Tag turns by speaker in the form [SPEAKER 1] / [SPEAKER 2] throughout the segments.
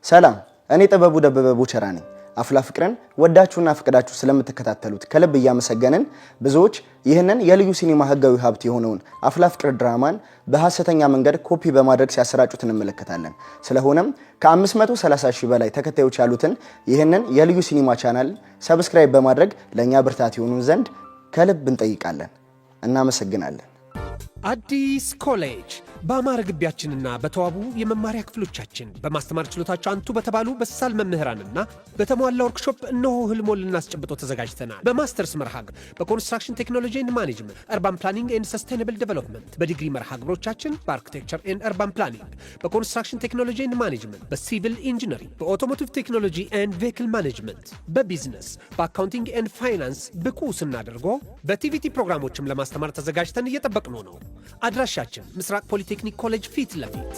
[SPEAKER 1] ሰላም እኔ ጥበቡ ደበበ ቦቸራ ነኝ። አፍላ ፍቅርን ወዳችሁና ፍቅዳችሁ ስለምትከታተሉት ከልብ እያመሰገንን ብዙዎች ይህንን የልዩ ሲኒማ ህጋዊ ሀብት የሆነውን አፍላ ፍቅር ድራማን በሐሰተኛ መንገድ ኮፒ በማድረግ ሲያሰራጩት እንመለከታለን። ስለሆነም ከ530 ሺህ በላይ ተከታዮች ያሉትን ይህንን የልዩ ሲኒማ ቻናል ሰብስክራይብ በማድረግ ለኛ ብርታት ይሆኑን ዘንድ ከልብ እንጠይቃለን። እናመሰግናለን።
[SPEAKER 2] አዲስ ኮሌጅ በአማረ ግቢያችንና በተዋቡ የመማሪያ ክፍሎቻችን በማስተማር ችሎታቸው አንቱ በተባሉ በሳል መምህራንና በተሟላ ወርክሾፕ እነሆ ህልሞን ልናስጨብጦ ተዘጋጅተናል። በማስተርስ መርሃ ግብር በኮንስትራክሽን ቴክኖሎጂ ኤንድ ማኔጅመንት፣ አርባን ፕላኒንግ ኤንድ ሰስቴናብል ዴቨሎፕመንት፣ በዲግሪ መርሃ ግብሮቻችን በአርኪቴክቸር ኤንድ አርባን ፕላኒንግ፣ በኮንስትራክሽን ቴክኖሎጂ ኤንድ ማኔጅመንት፣ በሲቪል ኢንጂነሪንግ፣ በኦቶሞቲቭ ቴክኖሎጂ ኤንድ ቬሂክል ማኔጅመንት፣ በቢዝነስ፣ በአካውንቲንግ ኤንድ ፋይናንስ ብቁ ስናደርጎ በቲቪቲ ፕሮግራሞችም ለማስተማር ተዘጋጅተን እየጠበቅነው ነው። አድራሻችን ምስራቅ ፖሊቴክኒክ ኮሌጅ ፊት ለፊት።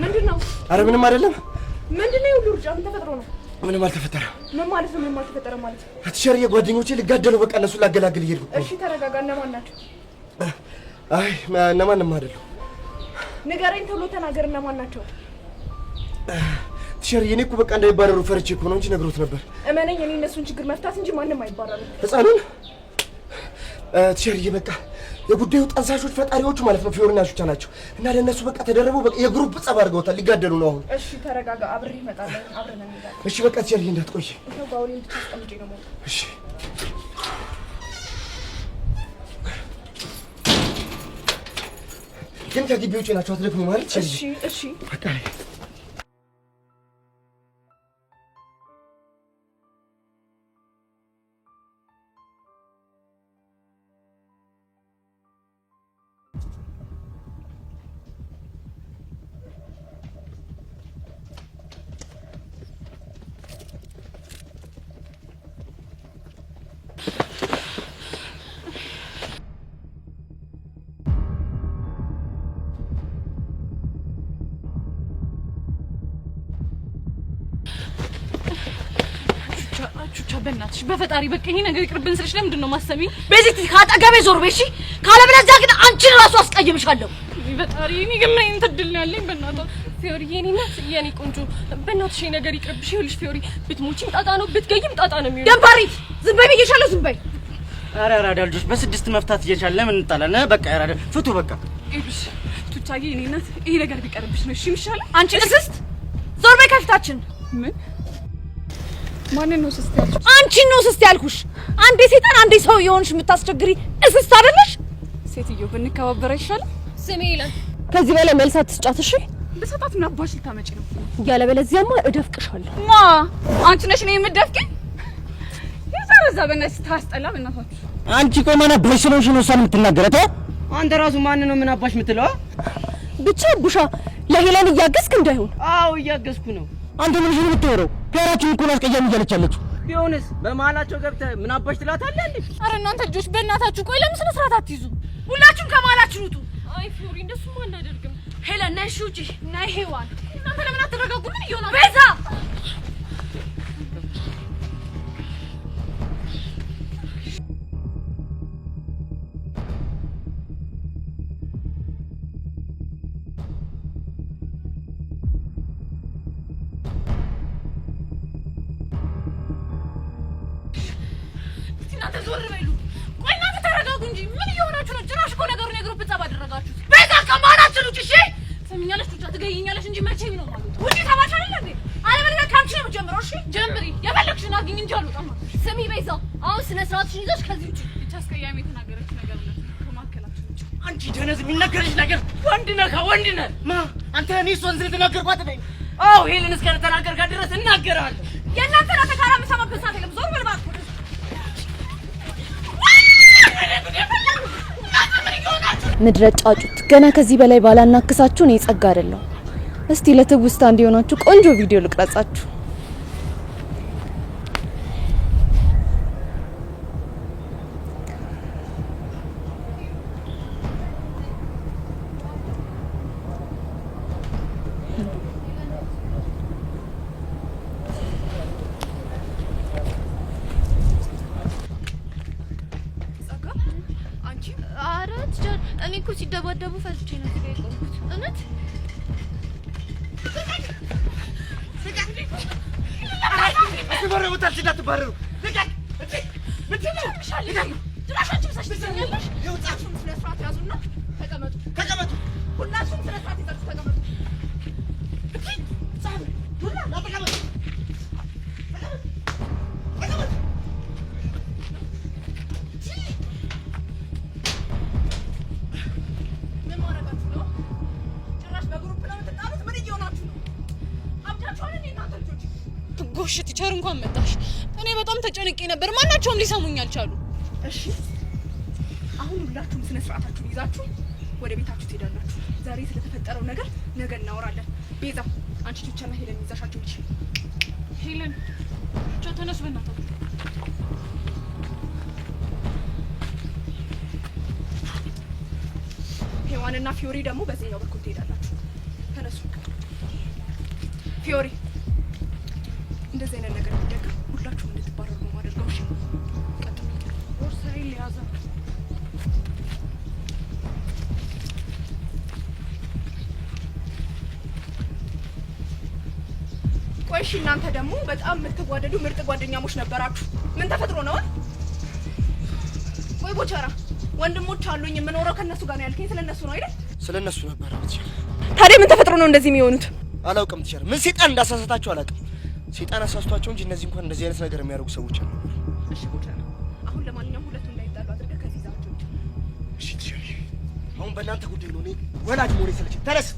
[SPEAKER 3] ምንድነው?
[SPEAKER 1] አረ ምንም አይደለም።
[SPEAKER 3] ምንድነው? ሁሉ ሩጫ ምን ተፈጥሮ ነው?
[SPEAKER 1] ምንም አልተፈጠረም።
[SPEAKER 3] ምን ማለት ነው? ምንም አልተፈጠረም ማለት?
[SPEAKER 1] አትሸርዬ ጓደኞቼ ሊጋደሉ በቃ እነሱ ላገላግል ይሄድኩ።
[SPEAKER 3] እሺ ተረጋጋ። እነማን ናቸው?
[SPEAKER 1] አይ እነማንም አይደሉም።
[SPEAKER 3] ንገረኝ፣ ቶሎ ተናገር። እነማን ናቸው?
[SPEAKER 1] ትሸርዬ እኔ እኮ በቃ እንዳይባረሩ ፈርቼ እኮ ነው እንጂ ነግሮት ነበር።
[SPEAKER 3] እመነኝ፣ እኔ እነሱን ችግር መፍታት እንጂ ማንም አይባረርም።
[SPEAKER 1] ህፃኑን ትሸርዬ በቃ የጉዳዩ ጠንሳሾች ፈጣሪዎቹ ማለት ነው ፊዮሪና ሹቻ ናቸው እና ለነሱ በቃ ተደረበው በቃ የግሩፕ ጸብ አድርገውታል። ሊጋደሉ ነው አሁን።
[SPEAKER 3] እሺ ተረጋጋ። አብሬ እመጣለሁ። አብረን እንሄዳለን።
[SPEAKER 1] እሺ በቃ ትሸርዬ እንዳትቆይ።
[SPEAKER 3] ይሄው ጋውሪን ብቻ አስቀምጪ ነው ማለት።
[SPEAKER 1] እሺ ግን ከግቢ ውጪ ናቸው አትደክሙ ማለት ትሸርዬ።
[SPEAKER 3] እሺ እሺ
[SPEAKER 1] በቃ
[SPEAKER 4] በእናትሽ በፈጣሪ በቃ ይሄ ነገር ይቅርብን ስልሽ ለምንድን ነው ማሰሚኝ? በዚህ ካጠገቤ ዞር በይ እሺ። ካለበለዚያ ግን አንቺን ራሱ አስቀይምሻለሁ። በፈጣሪ እኔ ግን ምን አይነት እድል ነው ያለኝ? በእናትህ ፊዮሪ የኔ እናት የኔ ቆንጆ በእናትሽ ይሄ ነገር ይቅርብሽ። ይኸውልሽ ፊዮሪ ብትሞቺም ጣጣ ነው ብትገይም ጣጣ ነው የሚሆነው። ደንባሪት ዝም በይ ብዬሻለሁ። ዝም በይ።
[SPEAKER 5] ኧረ አራዳ ልጆች በስድስት መፍታት እየቻልን ለምን እንጣላለን? በቃ አራዳ ፍቱ በቃ።
[SPEAKER 4] ይኸውልሽ ቱቻዬ የኔ እናት ይሄ ነገር ቢቀርብሽ ነው እሺ የሚሻለው። አንቺ እስስት ዞር በይ ከፊታችን። ምን ማንን ነው እስስት ያልኩሽ? አንቺን ነው እስስት ያልኩሽ። አንዴ ሴጣን አንዴ ሰው የሆንሽ የምታስቸግሪ እስስት አይደለሽ? ሴትዮ ብንከባበር አይሻልም? ስሜ ይላል
[SPEAKER 6] ከዚህ በላይ መልስ አትስጫት እሺ
[SPEAKER 4] በሰጣት ምን አባሽ ልታመጪ ነው
[SPEAKER 6] ያለበለዚያማ እደፍቅሻለሁ
[SPEAKER 4] ማ አንቺ ነሽ ነው የምትደፍቂኝ የዛረዛ በእናትሽ ታስጠላ በእናታችሁ
[SPEAKER 5] አንቺ ቆይ ማን አባሽ ስለሆንሽ ነው እሷን የምትናገረው አንተ ራሱ ማን ነው ምን አባሽ የምትለው
[SPEAKER 6] ብቻ ቡሻ ለሄለን እያገዝክ እንዳይሆን
[SPEAKER 5] አዎ እያገዝኩ ነው አንተ ምን ልጅ የምትወረው ፒያራችን እኮ አስቀያሚ እያለቻለች ቢሆንስ በመሀላቸው ገብተህ ምን አባሽ ትላታለህ እንዴ
[SPEAKER 4] አረ እናንተ ልጆች በእናታችሁ ቆይ ለምን ስነ ስርዓት አትይዙ ሁላችሁም ከመሀላችሁ ውጡ አይ ፊዮሪ እንደሱማ አናደርግም ሄለን ነይ ሹጪ ነይ ሄዋን እናንተ ለምን አትረጋጉ ምን ይሆናል ቤዛ እናንተ ዞር በሉ ቆይ እናንተ ተረጋጉ እንጂ ምን እየሆናችሁ ነው ጭራሽ እኮ ነገሩን የግሩፕ ጸብ አደረጋችሁት ቤዛ ከማናችሁ ልጅ እሺ ሰሚኛለሽ ቱታ ትገይኛለሽ እንጂ መቼም ነው ማለት ውጪ ተባሽ አይደል እንዴ አለበለዚያ ካንቺ ነው የምጀምረው እሺ ጀምሪ የፈለግሽን አግኝ እንጂ አልወጣም ስሚ ቤዛ አሁን ስነ ስርዓትሽን ይዘሽ ከዚህ ውጪ ብቻ አስቀያሚ የተናገረች ነገር ነው ከማከላችሁ ውጪ
[SPEAKER 5] አንቺ ደነዝ የሚነገርሽ ነገር ወንድ ነህ ከወንድ ነህ ማ አንተ እኔ እሷን ስለተናገርኳት ነኝ አዎ ሄለን እስከተናገርካት ድረስ እናገራለሁ
[SPEAKER 4] የእናንተ ተካራ መሰማበት ሰዓት የለም ዞር በል እባክህ
[SPEAKER 6] ምድረ ጫጩት ገና ከዚህ በላይ ባላናክሳችሁ ነው የጸጋ አይደለም እስቲ ለትውስታ እንዲሆናችሁ ቆንጆ ቪዲዮ ልቅረጻችሁ
[SPEAKER 4] እኔ እኮ ሲደባደቡ ፈልቼ ነው እዚህ ጋር የቆምኩት እውነት
[SPEAKER 5] አትባረሩ አትባረሩ ልቀቅ ምንድን ነው
[SPEAKER 4] ድራሻችሁ ብሳሽ ትሰኛለሽ የውጣችሁን ስነ ስርዓት ያዙና ተቀመጡ ሁላችሁም ስነ ስርዓት ይዛችሁ ተቀመጡ ዱላ ተቀመጡ ጎሽ ቲቸር እንኳን መጣሽ እኔ በጣም ተጨንቄ ነበር ማናቸውም ሊሰሙኝ አልቻሉ
[SPEAKER 3] እሺ አሁን ሁላችሁም ስነ ስርዓታችሁን ይዛችሁ ወደ ቤታችሁ ትሄዳላችሁ ዛሬ ስለተፈጠረው ነገር ነገ እናወራለን ቤዛ አንቺ ቲቸርና ሄለን ይዛሻቸው ልጅ
[SPEAKER 4] ሄለን ብቻ ተነስ በእናትህ
[SPEAKER 3] ሄዋንና ፊዮሪ ደግሞ በዚህኛው በኩል ትሄዳላችሁ ተነሱ ፊዮሪ እንደዚህ አይነት ነገር ቢደገም ሁላችሁም እንድትባረሩ ነው ማድረጋው እሺ ቀጥሉ ቦርሳዬ ሊያዛ ቆይ እሺ እናንተ ደግሞ በጣም የምትጓደዱ ምርጥ ጓደኛሞች ነበራችሁ ምን ተፈጥሮ ነው ቆይ ቦቸራ ወንድሞች አሉኝ የምኖረው ከነሱ ጋር ነው ያልከኝ ስለነሱ ነው አይደል
[SPEAKER 1] ስለነሱ ነበር አትችል
[SPEAKER 3] ታዲያ ምን ተፈጥሮ ነው እንደዚህ የሚሆኑት
[SPEAKER 1] አላውቅም ትችል ምን ሰይጣን እንዳሳሳታቸው አላውቅም ሰይጣን አሳስቷቸው እንጂ እነዚህ እንኳን እንደዚህ አይነት ነገር የሚያደርጉ ሰዎች አሉ
[SPEAKER 3] እሺ ቦቸራ አሁን ለማንኛውም ሁለቱ እንዳይጣሉ አድርገህ ከዚህ ዛቸው
[SPEAKER 1] እሺ ትችል አሁን በእናንተ ጉዳይ ነው እኔ ወላጅ ሞሬ ስለች ተነስ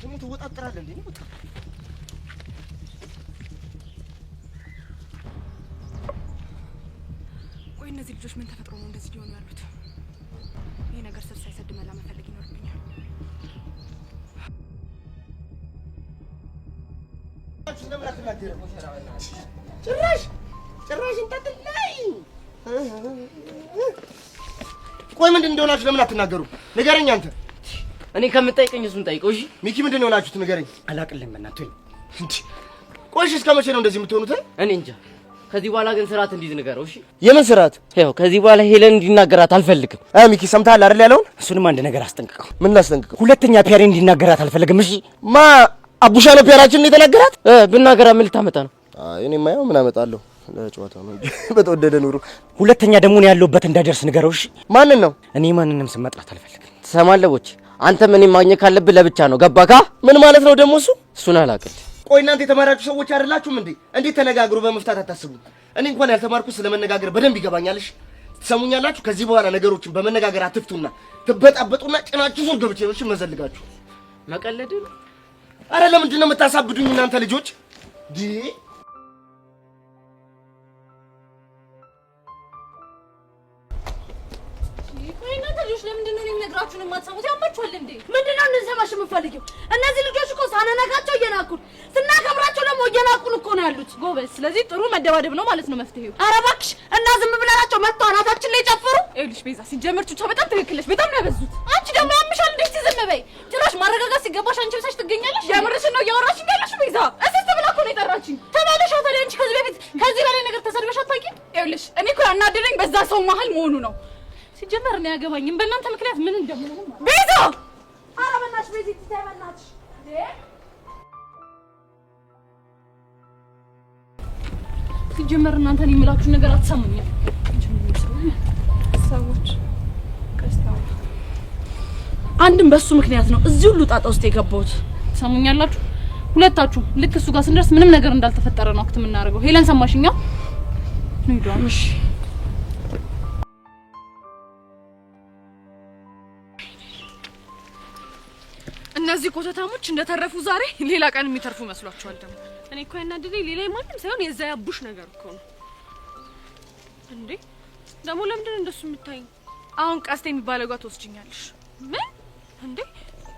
[SPEAKER 1] ደግሞ ትወጣጥራለህ እንዴ ነው
[SPEAKER 3] ቆይ እነዚህ ልጆች ምን ተፈጥሮ ነው እንደዚህ ሊሆኑ ያሉት ይሄ ነገር ስር ሳይሰድ መላ መፈለግ ይኖርብኛል
[SPEAKER 1] ጭራሽ እንታጥላይ ቆይ ምንድን እንደሆናችሁ ለምን አትናገሩ ንገረኝ አንተ
[SPEAKER 5] እኔ ከምጠይቀኝ እሱን ጠይቀው እሺ
[SPEAKER 1] ሚኪ ምንድን ነው ሆናችሁት ንገረኝ
[SPEAKER 5] አላቅልም በእናትህ
[SPEAKER 1] እንዴ ቆይ እስከ መቼ ነው እንደዚህ የምትሆኑት
[SPEAKER 5] እኔ እንጃ ከዚህ በኋላ ግን ስርዓት እንዲዝ ንገረው እሺ
[SPEAKER 1] የምን ስርዓት
[SPEAKER 5] ያው ከዚህ በኋላ ሄለን እንዲናገራት አልፈልግም
[SPEAKER 1] ሚኪ ሰምተሃል አይደል ያለውን
[SPEAKER 5] እሱንም አንድ ነገር አስጠንቅቀው
[SPEAKER 1] ምን ላስጠንቅቀው
[SPEAKER 5] ሁለተኛ ፒያሬ እንዲናገራት አልፈልግም እሺ
[SPEAKER 1] ማ አቡሻ ነው ፒያራችንን የተናገራት
[SPEAKER 5] ብናገራ ምን ልታመጣ ነው
[SPEAKER 1] እኔማ ያው ምን አመጣለሁ ለጨዋታ ነው በተወደደ ኑሮ
[SPEAKER 5] ሁለተኛ ደግሞ ነው ያለውበት እንዳይደርስ ንገረው እሺ
[SPEAKER 1] ማንን ነው
[SPEAKER 5] እኔ ማንንም ስም መጥራት አልፈልግም ትሰማለህ ቦች አንተም እኔ ማግኘት ካለብህ ለብቻ ነው ገባካ
[SPEAKER 1] ምን ማለት ነው ደግሞ
[SPEAKER 5] እሱን አላውቅም
[SPEAKER 1] ቆይ እናንተ የተማራችሁ ሰዎች አይደላችሁም እንዴ እንዴት ተነጋግሩ በመፍታት አታስቡ እኔ እንኳን ያልተማርኩት ስለመነጋገር በደንብ ይገባኛልሽ
[SPEAKER 7] ትሰሙኛላችሁ? ከዚህ በኋላ ነገሮችን በመነጋገር አትፍቱና ትበጣበጡና ጭናችሁ ዞር ገብቼ ነው መዘልጋችሁ።
[SPEAKER 5] መቀለድ ነው።
[SPEAKER 7] አረ ለምንድን ነው የምታሳብዱኝ እናንተ ልጆች?
[SPEAKER 4] ለምንድን ነው የሚነግራችሁን የማትሰሙት? ያማችኋል እንዴ?
[SPEAKER 8] ምንድን ነው እንሰማሽ የምፈልጊው? እነዚህ ልጆች እኮ ሳነነካቸው እየናቁን፣ ስናከብራቸው ደግሞ እየናቁን እኮ ነው ያሉት።
[SPEAKER 4] ጎበዝ። ስለዚህ ጥሩ መደባደብ ነው ማለት ነው መፍትሄው።
[SPEAKER 8] ኧረ እባክሽ እና ዝም ብለናቸው መጥተው አናታችን ላይ ጨፍሩ።
[SPEAKER 4] ይኸውልሽ ቤዛ፣ ሲጀመር ቹቻ በጣም ትክክል ነሽ። በጣም ነው ያበዙት። አንቺ ደግሞ ያምሻል እንዴ? ዝም በይ። ጭራሽ ማረጋጋት ሲገባሽ አንቺ ብቻሽ ትገኛለሽ። የምርሽን ነው እያወራሽኝ ያለሽው ቤዛ? እስስት ብላ እኮ ነው የጠራችኝ። ተመለሽ። ታዲያ አንቺ ከዚህ በፊት ከዚህ በላይ ነገር ተሰድበሽ አታውቂም? ይኸውልሽ እኔ እኮ ያናደደኝ በዛ ሰው መሀል መሆኑ ነው። ሲጀመር ነው ያገባኝም በእናንተ ምክንያት ምን እንደምሆን
[SPEAKER 8] ቤዛ። ኧረ በእናትሽ ቤዛ ትታይበናትሽ
[SPEAKER 4] ሲጀመር እናንተ እኔ የምላችሁን ነገር አትሰሙኝም።
[SPEAKER 3] ሰዎች ከስታው
[SPEAKER 8] አንድም በሱ ምክንያት ነው እዚህ ሁሉ ጣጣ ውስጥ የገባሁት።
[SPEAKER 4] ሰሙኛላችሁ ሁለታችሁ። ልክ እሱ ጋር ስንደርስ ምንም ነገር እንዳልተፈጠረ ነው አክት የምናደርገው። ሄለን ሰማሽኛ? ነው ይዷል። እሺ
[SPEAKER 3] እነዚህ ኮተታሞች እንደተረፉ ዛሬ ሌላ ቀን የሚተርፉ መስሏቸዋል። ደግሞ እኔ እኮ ያናደደኝ ሌላ ማንም ሳይሆን የዛ ያቡሽ ነገር እኮ ነው እንዴ። ደግሞ ለምንድን እንደሱ የምታይኝ? አሁን ቀስቴ የሚባለው ጋር ትወስጂኛለሽ? ምን እንዴ?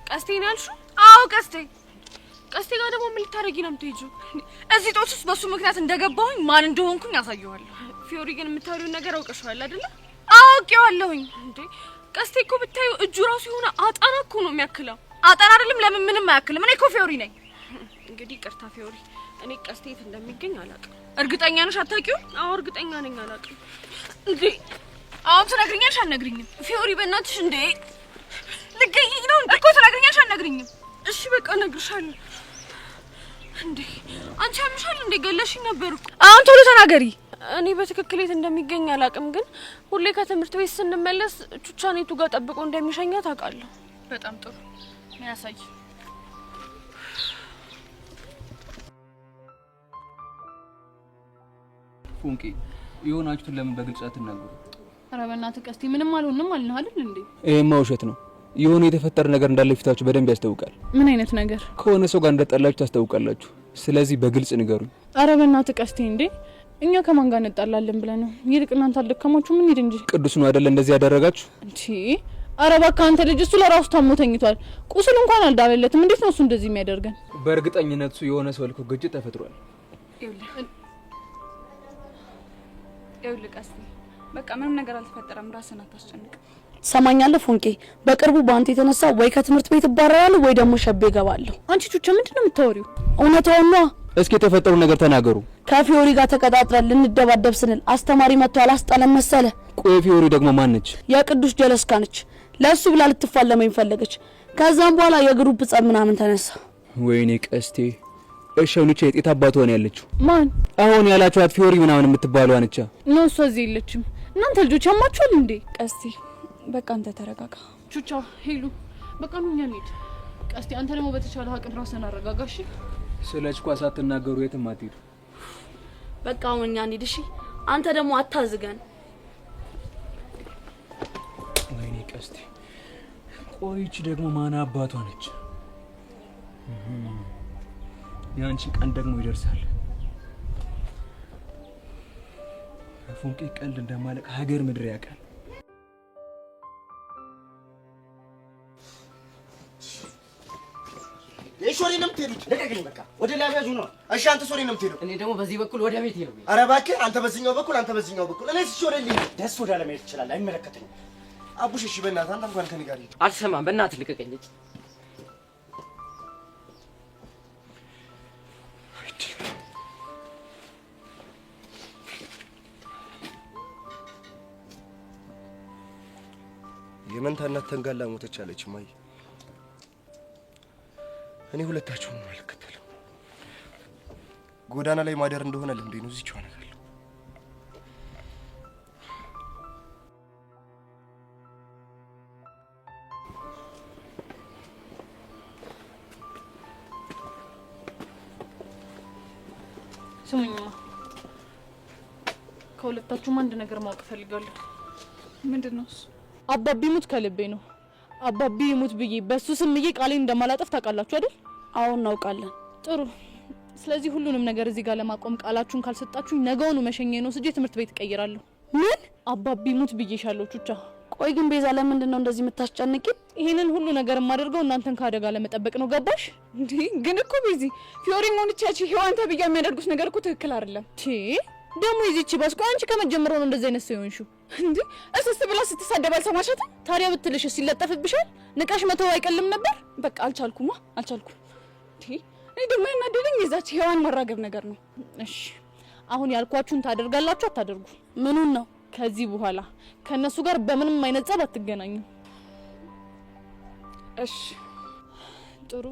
[SPEAKER 3] ቀስቴ ነው ያልሽው? አዎ ቀስቴ። ቀስቴ ጋር ደግሞ ምን ልታረጊ ነው የምትሄጂው? እዚህ ጦስ ውስጥ በሱ ምክንያት እንደገባሁኝ ማን እንደሆንኩኝ አሳየዋለሁ። ፊዮሪ ግን የምታወሪውን ነገር አውቀሽዋል አይደለ? አውቄዋለሁኝ። እንዴ ቀስቴ እኮ ብታዩ እጁ ራሱ የሆነ አጣና እኮ ነው የሚያክለው። አጣና አይደለም ለምን ምንም አያክልም። እኔ እኮ ፊዮሪ ነኝ። እንግዲህ ቅርታ ፊዮሪ፣ እኔ ቀስቴ የት እንደሚገኝ አላውቅም። እርግጠኛ ነሽ አታውቂው? አዎ እርግጠኛ ነኝ አላውቅም። እንዴ አሁን ትነግሪኛለሽ አልነግሪኝም? ፊዮሪ በእናትሽ እንዴ ልገይኝ ነው እንዴ? እኮ ትነግሪኛለሽ አልነግሪኝም? እሺ በቃ እነግርሻለሁ። እንዴ አንቺ አምሻል እንዴ? ገለሽኝ ነበር እኮ። አሁን ቶሎ ተናገሪ። እኔ በትክክል የት እንደሚገኝ አላውቅም፣ ግን ሁሌ ከትምህርት ቤት ስንመለስ ቹቻኔቱ ጋር ጠብቆ እንደሚሸኛት አውቃለሁ። በጣም ጥሩ ነው። ያሳይ
[SPEAKER 9] ፉንቂ የሆናችሁትን ለምን በግልጽ አትናገሩ?
[SPEAKER 4] ኧረ በእናትህ ቀስቴ ምንም አልሆንም አልነህ አይደል እንዴ?
[SPEAKER 9] ይሄማ ውሸት ነው። የሆነ የተፈጠረ ነገር እንዳለ ፊታችሁ በደንብ ያስታውቃል።
[SPEAKER 4] ምን አይነት ነገር?
[SPEAKER 9] ከሆነ ሰው ጋር እንደጣላችሁ ታስታውቃላችሁ። ስለዚህ በግልጽ ንገሩኝ።
[SPEAKER 4] ኧረ በእናትህ ቀስቴ እንዴ እኛ ከማን ጋር እንጣላለን ብለህ ነው? ይልቅ እናንተ አልደከማችሁ ምን ሄድ እንጂ።
[SPEAKER 9] ቅዱስ ነው አይደል እንደዚህ ያደረጋችሁ?
[SPEAKER 4] እንዴ ኧረ እባክህ አንተ ልጅ፣ እሱ ለራሱ ታሞ ተኝቷል። ቁስል እንኳን አልዳለለትም። እንዴት ነው እሱ እንደዚህ የሚያደርገን?
[SPEAKER 9] በእርግጠኝነት እሱ የሆነ ሰው ልኮ ግጭት ተፈጥሯል።
[SPEAKER 3] ይኸውልህ ቀስቴ በቃ ምንም ነገር አልተፈጠረም። ራስህን አታስጨንቅ።
[SPEAKER 8] ሰማኛለህ ፉንቄ፣ በቅርቡ በአንተ የተነሳ ወይ ከትምህርት ቤት እባረራለሁ ወይ ደግሞ ሸቤ እገባለሁ።
[SPEAKER 4] አንቺ ቹቻ ምንድነው የምታወሪው?
[SPEAKER 8] እውነታውን ነው።
[SPEAKER 9] እስኪ የተፈጠሩ ነገር ተናገሩ።
[SPEAKER 8] ከፊዮሪ ጋር ተቀጣጥረን ልንደባደብ ስንል አስተማሪ መጥቶ አላስጣለም መሰለ።
[SPEAKER 9] ቆይ ፊዮሪ ደግሞ ማን ነች?
[SPEAKER 8] የቅዱስ ጀለስካ ነች። ለሱ ብላ ልትፋለመኝ ፈለገች። ከዛም በኋላ የግሩፕ ጸብ ምናምን ተነሳ።
[SPEAKER 9] ወይኔ ቀስቴ። እሺውንቼ የጤት አባቷ ነው ያለችው።
[SPEAKER 4] ማን?
[SPEAKER 9] አሁን ያላችኋት ፊዮሪ ምናምን የምትባለው አንቻ
[SPEAKER 4] ነው። እሷ እዚህ የለችም። እናንተ ልጆች ያማችኋል እንዴ?
[SPEAKER 3] ቀስቴ በቃ አንተ ተረጋጋ።
[SPEAKER 4] ቹቻ ሄሉ በቃ ነው እኛ እንሂድ። ቀስቴ አንተ ደግሞ በተቻለ አቅም ራስህን አረጋጋሽ።
[SPEAKER 9] ስለችኳ ሳትናገሩ የትም አትሄዱ።
[SPEAKER 8] በቃ አሁን እኛ እንሂድ እሺ። አንተ ደግሞ አታዝገን።
[SPEAKER 9] ወይኔ ቀስቴ። ቆይቺ ደግሞ ማን አባቷ ነች? ያንቺ ቀን ደግሞ ይደርሳል። ፉንቄ ቀልድ እንደማለቅ ሀገር ምድር ያውቃል።
[SPEAKER 7] ሶሪ ነው የምትሄዱት? ለቀቀኝ በቃ። ወደ ላይ ያዙ ነው። እሺ አንተ ሶሪ ነው የምትሄዱት?
[SPEAKER 5] እኔ ደግሞ በዚህ በኩል ወደ ቤት ነው።
[SPEAKER 7] ኧረ እባክህ አንተ በዚህኛው በኩል አንተ በዚህኛው በኩል። እኔ ሶሪ ልኝ ደስ ወደ አለመሄድ ይችላል። አይመለከተኝም። አቡሽ እሺ በእናትህ አንተ እንኳን ከኔ ጋር ሂድ።
[SPEAKER 5] አልሰማም። በእናትህ ልቀቀኝ።
[SPEAKER 7] የመንታ እናት ተንጋላ ሞተች አለች ማይ። እኔ ሁለታችሁን ነው አልከተልም። ጎዳና ላይ ማደር እንደሆነ ልምዴ ነው። እዚች ሆነጋለሁ።
[SPEAKER 4] ስሙኝማ፣ ከሁለታችሁም አንድ ነገር ማወቅ ፈልጋለሁ። ምንድነው?
[SPEAKER 6] አባቢ ሙት ከልቤ ነው። አባቢ ሙት ብዬ በሱ ስምዬ ቃሌን እንደማላጠፍ ታውቃላችሁ አይደል?
[SPEAKER 8] አዎ እናውቃለን።
[SPEAKER 6] ጥሩ። ስለዚህ ሁሉንም ነገር እዚህ ጋር ለማቆም ቃላችሁን ካልሰጣችሁኝ ነገውኑ መሸኘ ነው ስጄ ትምህርት ቤት እቀይራለሁ።
[SPEAKER 8] ምን?
[SPEAKER 6] አባቢ ሙት ብዬሻለሁ ቹቻ።
[SPEAKER 8] ቆይ ግን ቤዛ ለምንድን ነው እንደዚህ የምታስጨንቂ?
[SPEAKER 6] ይሄንን ሁሉ ነገር የማደርገው እናንተን ከአደጋ ለመጠበቅ ነው። ገባሽ?
[SPEAKER 4] እንዴ ግን እኮ ቤዚ ፊዮሪን ሆንቻቺ ሄዋን ተብያ የሚያደርጉት ነገር እኮ ትክክል አይደለም።
[SPEAKER 6] ደግሞ ይዚቺ ባስቆ አንቺ ከመጀመሪያው ነው እንደዚህ አይነት ሰው ይሆንሽው
[SPEAKER 4] እንዴ? እስስ ብላ ስትሳደብ አልሰማሻትም?
[SPEAKER 6] ታዲያ ብትልሽ ሲለጠፍብሻል? ንቀሽ መተው አይቀልም ነበር?
[SPEAKER 4] በቃ አልቻልኩም። እኔ ደግሞ ያናደደኝ የዛች ሄዋን መራገብ ነገር ነው።
[SPEAKER 6] እሺ አሁን ያልኳችሁን ታደርጋላችሁ አታደርጉ?
[SPEAKER 8] ምኑን ነው?
[SPEAKER 6] ከዚህ በኋላ ከነሱ ጋር በምንም አይነት ጸብ አትገናኙ።
[SPEAKER 4] እሺ
[SPEAKER 6] ጥሩ።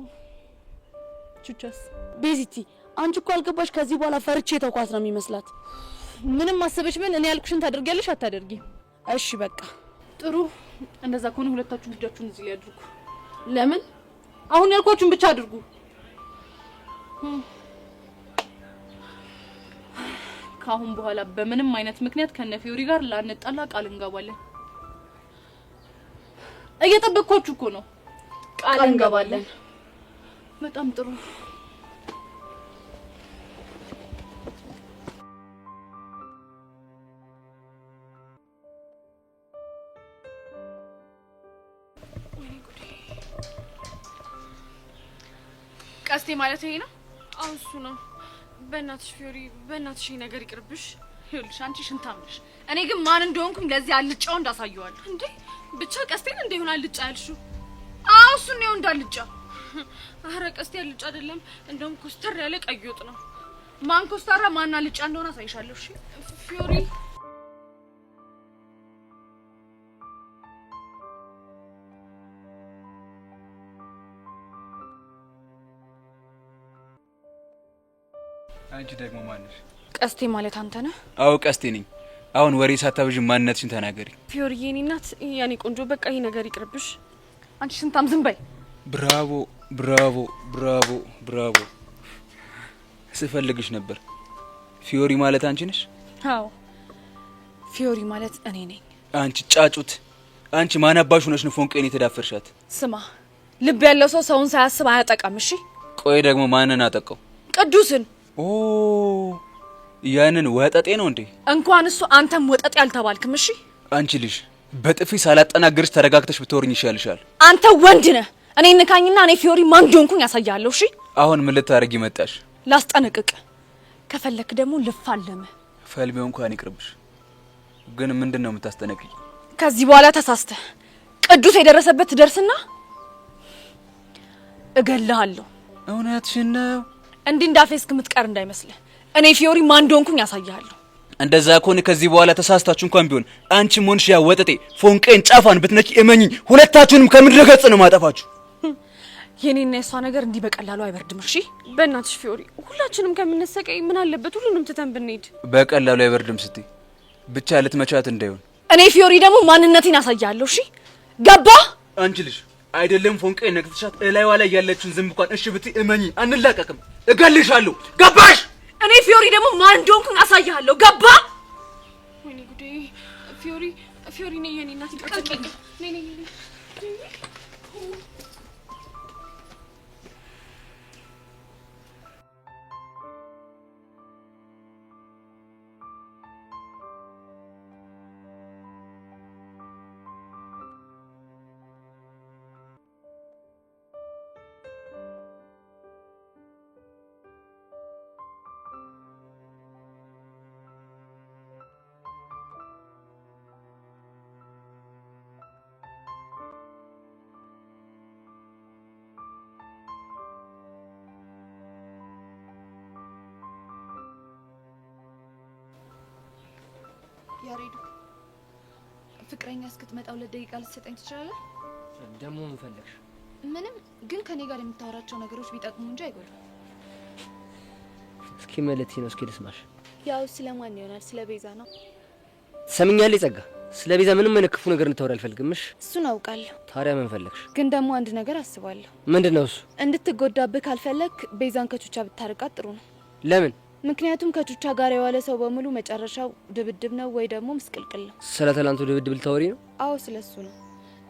[SPEAKER 6] ቹቻስ?
[SPEAKER 8] ቤዚቲ አንቺ እኮ አልገባሽ። ከዚህ በኋላ ፈርቼ ተኳት ነው የሚመስላት።
[SPEAKER 6] ምንም አሰበሽ ምን እኔ ያልኩሽን ታደርጊያለሽ አታደርጊ?
[SPEAKER 8] እሺ በቃ
[SPEAKER 6] ጥሩ። እንደዛ ከሆነ ሁለታችሁ እጃችሁን እዚህ ላይ አድርጉ።
[SPEAKER 8] ለምን?
[SPEAKER 6] አሁን ያልኳችሁን ብቻ አድርጉ። ከአሁን በኋላ በምንም አይነት ምክንያት ከነ ፊዮሪ ጋር ላንጣላ ቃል እንገባለን። እየጠበቅኳችሁ እኮ ነው።
[SPEAKER 8] ቃል እንገባለን።
[SPEAKER 6] በጣም ጥሩ።
[SPEAKER 3] ቀስቴ ማለት ይሄ ነው? አዎ እሱ ነው። በእናትሽ ፊዮሪ፣ በእናትሽ ነገር ይቅርብሽ።
[SPEAKER 4] ይኸውልሽ አንቺ ሽንታም ነሽ። እኔ ግን ማን እንደሆንኩኝ ለዚህ አልጫው እንዳሳየዋለሁ።
[SPEAKER 3] እንዴ ብቻ ቀስቴን እንደ ይሆን አልጫ ያልሽው? አዎ እሱ ነው እንዳልጫ። አረ ቀስቴ አልጫ አይደለም፣ እንደውም ኮስተር ያለ ቀይ ወጥ ነው።
[SPEAKER 4] ማን ኮስተራ ማን አልጫ እንደሆነ አሳይሻለሁ። እሺ
[SPEAKER 3] ፊዮሪ
[SPEAKER 9] አንቺ ደግሞ ማንሽ?
[SPEAKER 3] ቀስቴ ማለት አንተ ነህ?
[SPEAKER 9] አዎ ቀስቴ ነኝ። አሁን ወሬ ሳታብዥ ማንነትሽን ተናገሪ።
[SPEAKER 3] ፊዮሪ የኔ እናት ያኔ ቆንጆ፣ በቃ ይሄ ነገር ይቅርብሽ።
[SPEAKER 4] አንቺ ሽንታም ዝም በይ።
[SPEAKER 9] ብራቮ ብራቮ ብራቮ ብራቮ። ስፈልግሽ ነበር። ፊዮሪ ማለት አንቺ ነሽ?
[SPEAKER 3] አዎ ፊዮሪ ማለት እኔ ነኝ።
[SPEAKER 9] አንቺ ጫጩት፣ አንቺ ማን አባሽ ሆነሽ ነው ፎንቄን የተዳፈርሻት?
[SPEAKER 3] ስማ፣ ልብ ያለው ሰው ሰውን ሳያስብ አያጠቃም። እሺ
[SPEAKER 9] ቆይ ደግሞ ማንን አጠቀው?
[SPEAKER 3] ቅዱስን።
[SPEAKER 9] ኦ ያንን ወጠጤ ነው እንዴ?
[SPEAKER 3] እንኳን እሱ አንተም ወጠጤ አልተባልክም። እሺ
[SPEAKER 9] አንቺ ልጅ በጥፊ ሳላጠናግርሽ ተረጋግተሽ ብትወርኝ ይሻልሻል።
[SPEAKER 3] አንተ ወንድ ነህ። እኔ ንካኝና እኔ ፊዮሪ ማን እንደሆንኩኝ ያሳያለሁ። እሺ
[SPEAKER 9] አሁን ምን ልታረጊ መጣሽ?
[SPEAKER 3] ላስጠነቅቅ፣ ከፈለክ ደግሞ ልፋለምህ።
[SPEAKER 9] ፈልሜው እንኳን ይቅርብሽ። ግን ምንድነው የምታስጠነቅቂ?
[SPEAKER 3] ከዚህ በኋላ ተሳስተህ ቅዱስ የደረሰበት ትደርስና እገልሃለሁ።
[SPEAKER 9] እውነትሽን ነው?
[SPEAKER 3] እንዲህ እንዳፌስክ የምትቀር እንዳይመስልህ። እኔ ፊዮሪ ማን እንደሆንኩኝ ያሳያለሁ።
[SPEAKER 9] እንደዛ ከሆነ ከዚህ በኋላ ተሳስታችሁ እንኳን ቢሆን አንቺም ሆንሽ ያ ወጠጤ ፎንቄን ጫፋን ብትነኪ እመኚኝ፣ ሁለታችሁንም ከምድረ ገጽ ነው ማጠፋችሁ።
[SPEAKER 3] የኔና የሷ ነገር እንዲህ በቀላሉ አይበርድም። እሺ በእናትሽ ፊዮሪ፣ ሁላችንም ከምንሰቀይ ምን አለበት ሁሉንም ትተን ብንሄድ?
[SPEAKER 9] በቀላሉ አይበርድም ስትይ ብቻ ልትመቻት እንዳይሆን።
[SPEAKER 3] እኔ ፊዮሪ ደግሞ ማንነቴን ያሳያለሁ። እሺ ገባ?
[SPEAKER 9] አንቺ ልጅ አይደለም ፎንቄን ነክተሻት እላይዋ ላይ ያለችውን ዝንብ እንኳን እሺ ብትይ እመኚኝ አንላቀቅም፣ እገልሻለሁ። ገባሽ?
[SPEAKER 3] እኔ ፊዮሪ ደግሞ ማን እንደሆንኩኝ ያሳያለሁ። ገባ? ወይኔ ጉዴ! ፊዮሪ ነኝ የኔ እናት። ይቀጥቅኝ ነኝ
[SPEAKER 4] ያሬዱ ፍቅረኛ እስክትመጣ 2 ደቂቃ ልትሰጠኝ ትችላለህ?
[SPEAKER 5] ደግሞ ምን ፈለግሽ?
[SPEAKER 4] ምንም፣ ግን ከኔ ጋር የምታወራቸው ነገሮች ቢጠቅሙ እንጂ አይጎዱም።
[SPEAKER 5] እስኪ ማለት ነው። እስኪ ልስማሽ።
[SPEAKER 6] ያው ስለማን ይሆናል? ስለ ቤዛ ነው።
[SPEAKER 5] ትሰምኛለሽ ጸጋ? ስለ ቤዛ ምንም አይነት ክፉ ነገር እንድታወሪ አልፈልግምሽ።
[SPEAKER 6] እሱን አውቃለሁ።
[SPEAKER 5] ታዲያ ምን ፈለግሽ?
[SPEAKER 6] ግን ደግሞ አንድ ነገር አስባለሁ።
[SPEAKER 5] ምንድነው እሱ?
[SPEAKER 6] እንድትጎዳብህ ካልፈለክ ቤዛን ከቹቻ ብታርቃት ጥሩ ነው።
[SPEAKER 5] ለምን?
[SPEAKER 6] ምክንያቱም ከቹቻ ጋር የዋለ ሰው በሙሉ መጨረሻው ድብድብ ነው ወይ ደግሞ ምስቅልቅል ነው።
[SPEAKER 10] ስለ ትላንቱ ድብድብ ልታወሪ ነው?
[SPEAKER 6] አዎ ስለሱ ነው።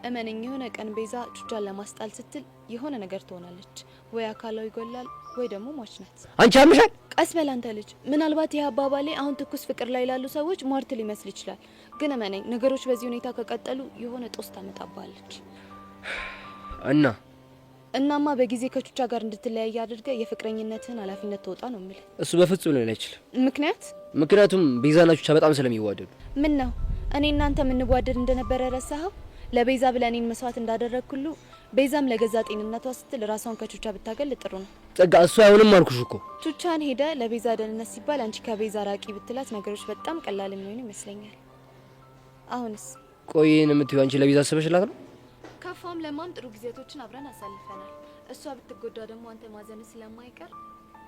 [SPEAKER 6] እመነኝ የሆነ ቀን ቤዛ ቹቻን ለማስጣል ስትል የሆነ ነገር ትሆናለች። ወይ አካላዊ ይጎላል ወይ ደግሞ ሟች ናት።
[SPEAKER 10] አንቺ አምሻል።
[SPEAKER 6] ቀስ በል አንተ ልጅ። ምናልባት ይህ አባባሌ አሁን ትኩስ ፍቅር ላይ ላሉ ሰዎች ሟርት ሊመስል ይችላል። ግን እመነኝ ነገሮች በዚህ ሁኔታ ከቀጠሉ የሆነ ጦስ ታመጣባለች። እናማ በጊዜ ከቹቻ ጋር እንድትለያይ አድርገ የፍቅረኝነትህን ኃላፊነት ተወጣ ነው የሚል።
[SPEAKER 10] እሱ በፍጹም ሊሆን አይችልም።
[SPEAKER 6] ምክንያቱም
[SPEAKER 10] ቤዛና ቹቻ በጣም ስለሚዋደዱ።
[SPEAKER 6] ምን ነው እኔ እናንተ የምንዋደድ እንደነበረ ረሳኸው? ለቤዛ ብለህ እኔን መስዋዕት እንዳደረግኩሉ ቤዛም ለገዛ ጤንነቷ ስትል ራሷን ከቹቻ ብታገል ጥሩ ነው።
[SPEAKER 10] ጸጋ እሱ አይሆንም አልኩሽ እኮ።
[SPEAKER 6] ቹቻን ሄደ ለቤዛ ደህንነት ሲባል አንቺ ከቤዛ ራቂ ብትላት ነገሮች በጣም ቀላል የሚሆኑ ይመስለኛል። አሁንስ
[SPEAKER 10] ቆይን የምትይው አንቺ ለቤዛ አስበሽላት ነው?
[SPEAKER 6] ከፋም ለማም ጥሩ ጊዜያቶችን አብረን አሳልፈናል። እሷ ብትጎዳ ደግሞ አንተ ማዘን ስለማይቀር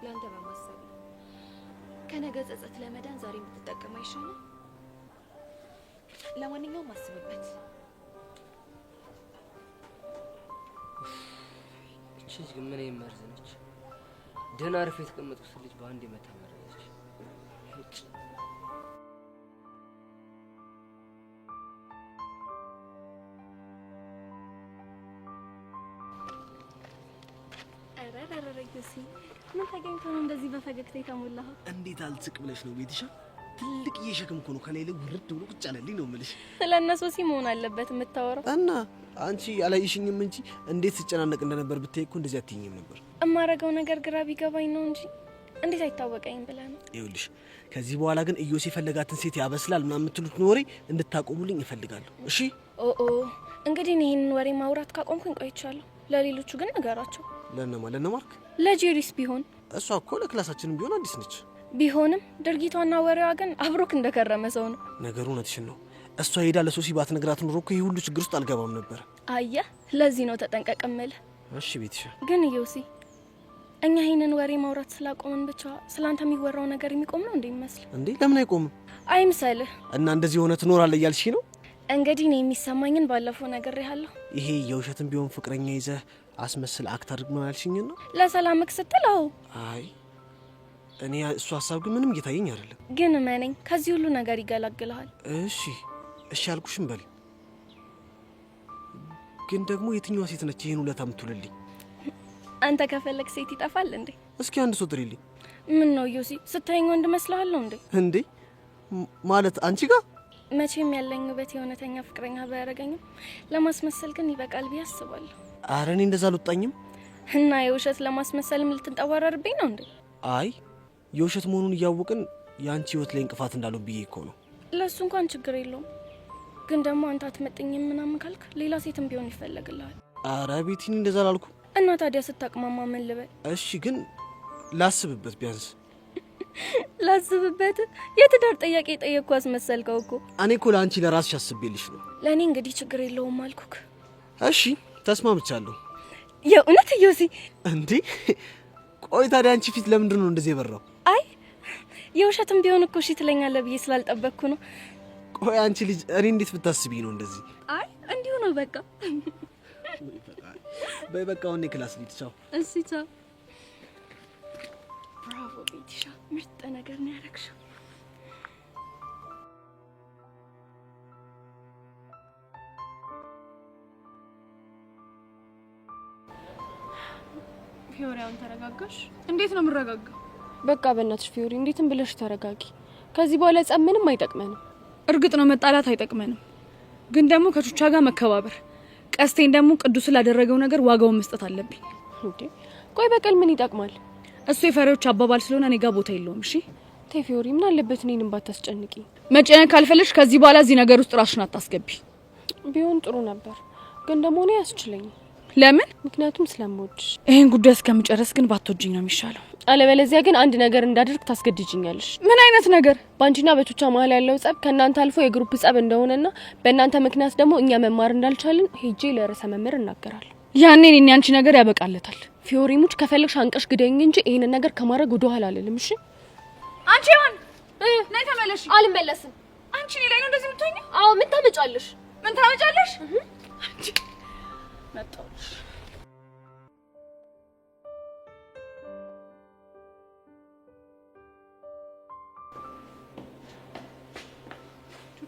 [SPEAKER 6] ለአንተ በማሰብ ነው። ከነገ ጸጸት ለመዳን ዛሬ የምትጠቀም አይሻልም? ለማንኛውም አስብበት።
[SPEAKER 10] እቺ ግን ምን ይመርዝ ነች? ደህና አርፌ የተቀመጥኩት ልጅ በአንድ መታመረች።
[SPEAKER 4] ምን ተገኝቶ ነው እንደዚህ በፈገግታ የተሞላኸው?
[SPEAKER 7] እንዴት አልጽቅ ብለሽ ነው ቤትሻ? ትልቅ እየሸክም እኮ ነው ከላይ ላይ ውርድ ብሎ ቁጭ አለልኝ ነው የምልሽ።
[SPEAKER 4] ስለነሱ ሲሞን አለበት የምታወራው
[SPEAKER 7] እና አንቺ አላይሽኝም እንጂ እንዴት ስጨናነቅ እንደነበር ብታይ እኮ እንደዚህ አትይኝም ነበር።
[SPEAKER 4] እማረገው ነገር ግራ ቢገባኝ ነው እንጂ እንዴት አይታወቀኝም ብለህ ነው።
[SPEAKER 7] ይኸውልሽ ከዚህ በኋላ ግን ኢዮስ የፈለጋትን ሴት ያበስላል ምናምን የምትሉት ወሬ እንድታቆሙልኝ እፈልጋለሁ። እሺ?
[SPEAKER 4] እንግዲህ ይሄንን ወሬ ማውራት ካቆምኩኝ ቆይቻለሁ። ለሌሎቹ ግን ነገራቸው።
[SPEAKER 7] ለነማርክ
[SPEAKER 4] ለጄሪስ ቢሆን
[SPEAKER 7] እሷ እኮ ለክላሳችንም ቢሆን አዲስ ነች።
[SPEAKER 4] ቢሆንም ድርጊቷና ወሬዋ ግን አብሮክ እንደከረመ ሰው ነው።
[SPEAKER 7] ነገሩ እውነትሽን ነው። እሷ ሄዳ ለሶሲ ባትነግራት ኖሮ እኮ ይሄ ሁሉ ችግር ውስጥ አልገባም ነበር።
[SPEAKER 4] አየህ፣ ለዚህ ነው ተጠንቀቅ እምልህ።
[SPEAKER 7] እሺ ቤትሻ።
[SPEAKER 4] ግን ዮሲ እኛ ይሄንን ወሬ ማውራት ስላቆምን ብቻ ስላንተ የሚወራው ነገር የሚቆም ነው እንደሚመስል?
[SPEAKER 7] እንዴ ለምን አይቆምም?
[SPEAKER 4] አይምሰልህ።
[SPEAKER 7] እና እንደዚህ ሆነ ትኖራለህ እያልሽ ነው?
[SPEAKER 4] እንግዲህ ነው የሚሰማኝን ባለፈው ነግሬሃለሁ።
[SPEAKER 7] ይሄ የውሸትም ቢሆን ፍቅረኛ ይዘህ አስመስል አክት አድርግ ነው ያልሽኝ ነው?
[SPEAKER 4] ለሰላምክ ስትል? አዎ።
[SPEAKER 7] አይ እኔ እሱ ሀሳብ ግን ምንም እየታየኝ አይደለም።
[SPEAKER 4] ግን እመነኝ ከዚህ ሁሉ ነገር ይገላግልሃል።
[SPEAKER 7] እሺ አልኩሽም በል። ግን ደግሞ የትኛዋ ሴት ነች ይሄን ውለታ የምትውልልኝ?
[SPEAKER 4] አንተ ከፈለክ ሴት ይጠፋል እንዴ?
[SPEAKER 7] እስኪ አንድ ሰው ጥሪልኝ።
[SPEAKER 4] ምን ነው ዮሲ ስታየኝ ወንድ መስልሃለሁ እንዴ?
[SPEAKER 7] እንዴ ማለት አንቺ ጋር
[SPEAKER 4] መቼም ያለኝ ውበት የእውነተኛ ፍቅረኛ ባያረገኝም ለማስመሰል ግን ይበቃል ብዬ አስባለሁ።
[SPEAKER 7] ኧረ እኔ እንደዛ አልወጣኝም።
[SPEAKER 4] እና የውሸት ለማስመሰልም ልትንጠዋረርብኝ ነው እንዴ?
[SPEAKER 7] አይ የውሸት መሆኑን እያወቅን የአንቺ ህይወት ላይ እንቅፋት እንዳለው ብዬ እኮ ነው።
[SPEAKER 4] ለሱ እንኳን ችግር የለውም። ግን ደግሞ አንተ አትመጥኝም ምናምን ካልክ ሌላ ሴትም ቢሆን ይፈለግልሃል።
[SPEAKER 7] ኧረ ቤቲኒ እንደዛ አላልኩም።
[SPEAKER 4] እና ታዲያ ስታቅማማ ምን ልበል?
[SPEAKER 7] እሺ ግን ላስብበት ቢያንስ።
[SPEAKER 4] ላስብበት? የትዳር ጥያቄ ጠየቅኩ አስመሰልከው እኮ።
[SPEAKER 7] እኔ እኮ ለአንቺ ለራስሽ አስቤልሽ ነው።
[SPEAKER 4] ለእኔ እንግዲህ ችግር የለውም አልኩክ።
[SPEAKER 7] እሺ ተስማምቻለሁ።
[SPEAKER 4] የእውነት ዮሲ?
[SPEAKER 7] እንዴ ቆይ ታዲያ አንቺ ፊት ለምንድን ነው እንደዚህ የበራው?
[SPEAKER 4] አይ የውሸትም ቢሆን እኮ እሺ ትለኛለህ ብዬ ስላልጠበቅኩ ነው።
[SPEAKER 7] ቆይ አንቺ ልጅ እኔ እንዴት ብታስቢ ነው እንደዚህ?
[SPEAKER 4] አይ እንዲሁ ነው በቃ።
[SPEAKER 7] በይ በቃ አሁን ክላስ ልሂድ። ቻው።
[SPEAKER 4] እሺ ቻው። ብራቮ ቤቲሻ፣ ምርጥ ነገር ነው ያደረግሽው።
[SPEAKER 3] ፊዮሪ አሁን ተረጋጋሽ? እንዴት ነው የምረጋጋው?
[SPEAKER 6] በቃ በእናትሽ ፊዮሪ እንዴትም ብለሽ ተረጋጊ። ከዚህ በኋላ ጸብ ምንም አይጠቅመንም።
[SPEAKER 3] እርግጥ ነው መጣላት አይጠቅመንም፣ ግን ደግሞ ከቹቻ ጋር መከባበር፣ ቀስቴን ደግሞ ቅዱስ ላደረገው ነገር ዋጋውን መስጠት አለብኝ።
[SPEAKER 6] እንዴ ቆይ በቀል ምን ይጠቅማል?
[SPEAKER 3] እሱ የፈሪዎች አባባል ስለሆነ እኔ ጋር ቦታ የለውም። እሺ
[SPEAKER 6] ተይ ፊዮሪ፣ ምን አለበት እኔንም ባታስጨንቂ።
[SPEAKER 3] መጨነቅ ካልፈለሽ ከዚህ በኋላ እዚህ ነገር ውስጥ ራስሽን አታስገቢ።
[SPEAKER 6] ቢሆን ጥሩ ነበር፣ ግን ደግሞ እኔ አያስችለኝም።
[SPEAKER 3] ለምን?
[SPEAKER 6] ምክንያቱም ስለምወድሽ።
[SPEAKER 3] ይሄን ጉዳይ እስከምጨርስ ግን ባትወጂኝ ነው የሚሻለው።
[SPEAKER 6] አለበለዚያ ግን አንድ ነገር እንዳደርግ ታስገድጂኛለሽ።
[SPEAKER 3] ምን አይነት ነገር?
[SPEAKER 6] ባንቺና በቹቻ መሀል ያለው ጸብ ከእናንተ አልፎ የግሩፕ ጸብ እንደሆነና በእናንተ ምክንያት ደግሞ እኛ መማር እንዳልቻልን ሄጄ ለርዕሰ መምህር እናገራለሁ።
[SPEAKER 3] ያኔ እኔ አንቺ ነገር ያበቃለታል።
[SPEAKER 6] ፊዮሪ ሙች ከፈለግሽ አንቀሽ ግደኝ እንጂ ይሄንን ነገር ከማድረግ ወደ ኋላ አልልም። እሺ
[SPEAKER 3] አንቺ ማን ነይ ተመለሽ።
[SPEAKER 6] አልመለስም።
[SPEAKER 3] አንቺ እኔ ላይ ነው እንደዚህ የምትሆኚው?
[SPEAKER 6] አዎ ምን ታመጫለሽ?
[SPEAKER 3] ምን ታመጫለሽ? አንቺ መጣሁልሽ።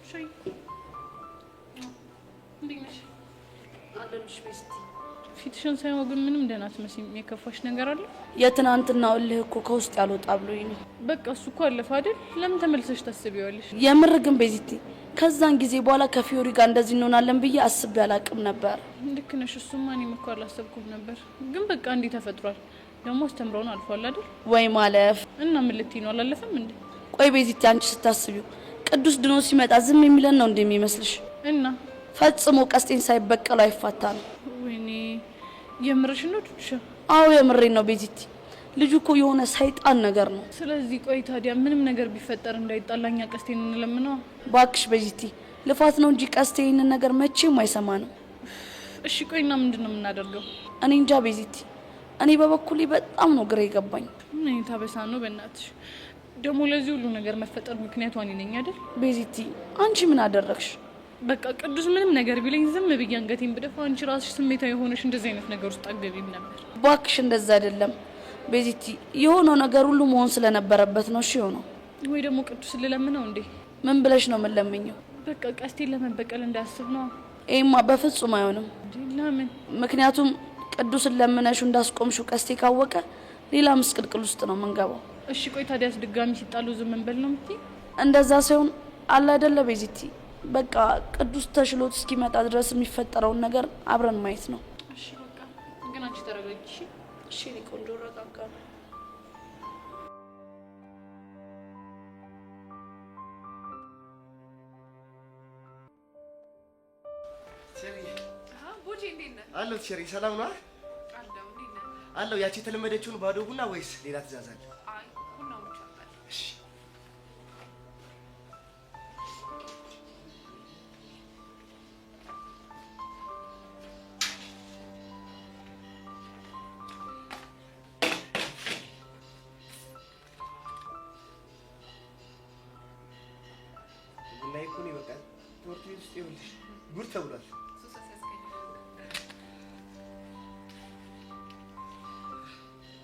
[SPEAKER 4] ሻይ እንዴት ነሽ?
[SPEAKER 8] አለንሽ ቤስቲ።
[SPEAKER 4] ፊትሽን ሳይሆን ግን ምንም ደህና አትመስይም። የከፋሽ ነገር አለ?
[SPEAKER 8] የትናንትናው እልህ እኮ ከውስጥ ያልወጣ ብሎኝ ነው።
[SPEAKER 4] በቃ እሱ እኮ አለፈ አይደል? ለምን ተመልሰሽ ታስቢዋለሽ?
[SPEAKER 8] የምር ግን ቤዚቲ ከዛን ጊዜ በኋላ ከፊዮሪ ጋር እንደዚህ እንሆናለን ብዬ አስቤ አላቅም ነበር።
[SPEAKER 4] ልክ ነሽ። እሱማ እኔም እኮ አላሰብኩም ነበር። ግን በቃ እንዲህ ተፈጥሯል። ደግሞ አስተምረውን አልፏል አይደል?
[SPEAKER 8] ወይ ማለፍ
[SPEAKER 4] እና ምን ልትይ ነው? አላለፈም እንዴ?
[SPEAKER 8] ቆይ ቤዚቲ አንቺ ስታስቢው ቅዱስ ድኖ ሲመጣ ዝም የሚለን ነው እንደሚመስልሽ?
[SPEAKER 4] እና
[SPEAKER 8] ፈጽሞ ቀስቴን ሳይበቀል አይፋታ ነው።
[SPEAKER 4] ወይኔ የምርሽ ነው ዱዱሻ?
[SPEAKER 8] አዎ የምሬን ነው ቤዚቲ። ልጁ እኮ የሆነ ሰይጣን ነገር ነው።
[SPEAKER 4] ስለዚህ ቆይ ታዲያ ምንም ነገር ቢፈጠር እንዳይጣላኛ ቀስቴን እንለምነው።
[SPEAKER 8] ባክሽ ቤዚቲ ልፋት ነው እንጂ ቀስቴ ይህንን ነገር መቼም አይሰማ ነው።
[SPEAKER 4] እሺ ቆይና ምንድነው የምናደርገው?
[SPEAKER 8] እኔ እንጃ ቤዚቲ። እኔ በበኩሌ በጣም ነው ግራ የገባኝ።
[SPEAKER 4] ምን ታበሳ ነው በእናትሽ። ደግሞ ለዚህ ሁሉ ነገር መፈጠር ምክንያቱ እኔ ነኝ አይደል?
[SPEAKER 8] ቤዚቲ አንቺ ምን አደረግሽ?
[SPEAKER 4] በቃ ቅዱስ ምንም ነገር ቢለኝ ዝም ብዬ አንገቴን ብደፋ አንቺ ራስሽ ስሜታዊ የሆነሽ እንደዚህ አይነት ነገር ውስጥ አትገቢም ነበር።
[SPEAKER 8] ባክሽ እንደዛ አይደለም ቤዚቲ። የሆነው ነገር ሁሉ መሆን ስለነበረበት ነው። እሺ ሆኖ
[SPEAKER 4] ወይ ደግሞ ቅዱስ ልለምነው እንዴ?
[SPEAKER 8] ምን ብለሽ ነው የምንለምኘው?
[SPEAKER 4] በቃ ቀስቴን ለመበቀል እንዳያስብ ነው።
[SPEAKER 8] ይሄማ በፍጹም አይሆንም።
[SPEAKER 4] ለምን?
[SPEAKER 8] ምክንያቱም ቅዱስን ለምነሹ እንዳስቆምሹ ቀስቴ ካወቀ ሌላ ምስቅልቅል ውስጥ ነው የምንገባው።
[SPEAKER 4] እሺ ቆይ ታዲያስ ድጋሚ ሲጣሉ ዝም እንበል ነው የምትይ?
[SPEAKER 8] እንደዛ ሳይሆን አለ አይደለ ቤዚቲ፣ በቃ ቅዱስ ተሽሎት እስኪመጣ ድረስ የሚፈጠረውን ነገር አብረን ማየት ነው።
[SPEAKER 4] እሺ በቃ ግን አንቺ ተረጋጊ።
[SPEAKER 8] እሺ እኔ ቆንጆ ረጋጋለሁ።
[SPEAKER 7] አለው ቸሪ ሰላም ነው አለው። ያቺ የተለመደችውን ባዶ ቡና ወይስ ሌላ ትእዛዝ አለ?
[SPEAKER 3] አይ ቡናው ብቻ አለ።
[SPEAKER 7] እሺ ቡና ይኩን ይበቃል። ትምህርት ቤት ውስጥ ይኸውልሽ ጉድ ተብሏል።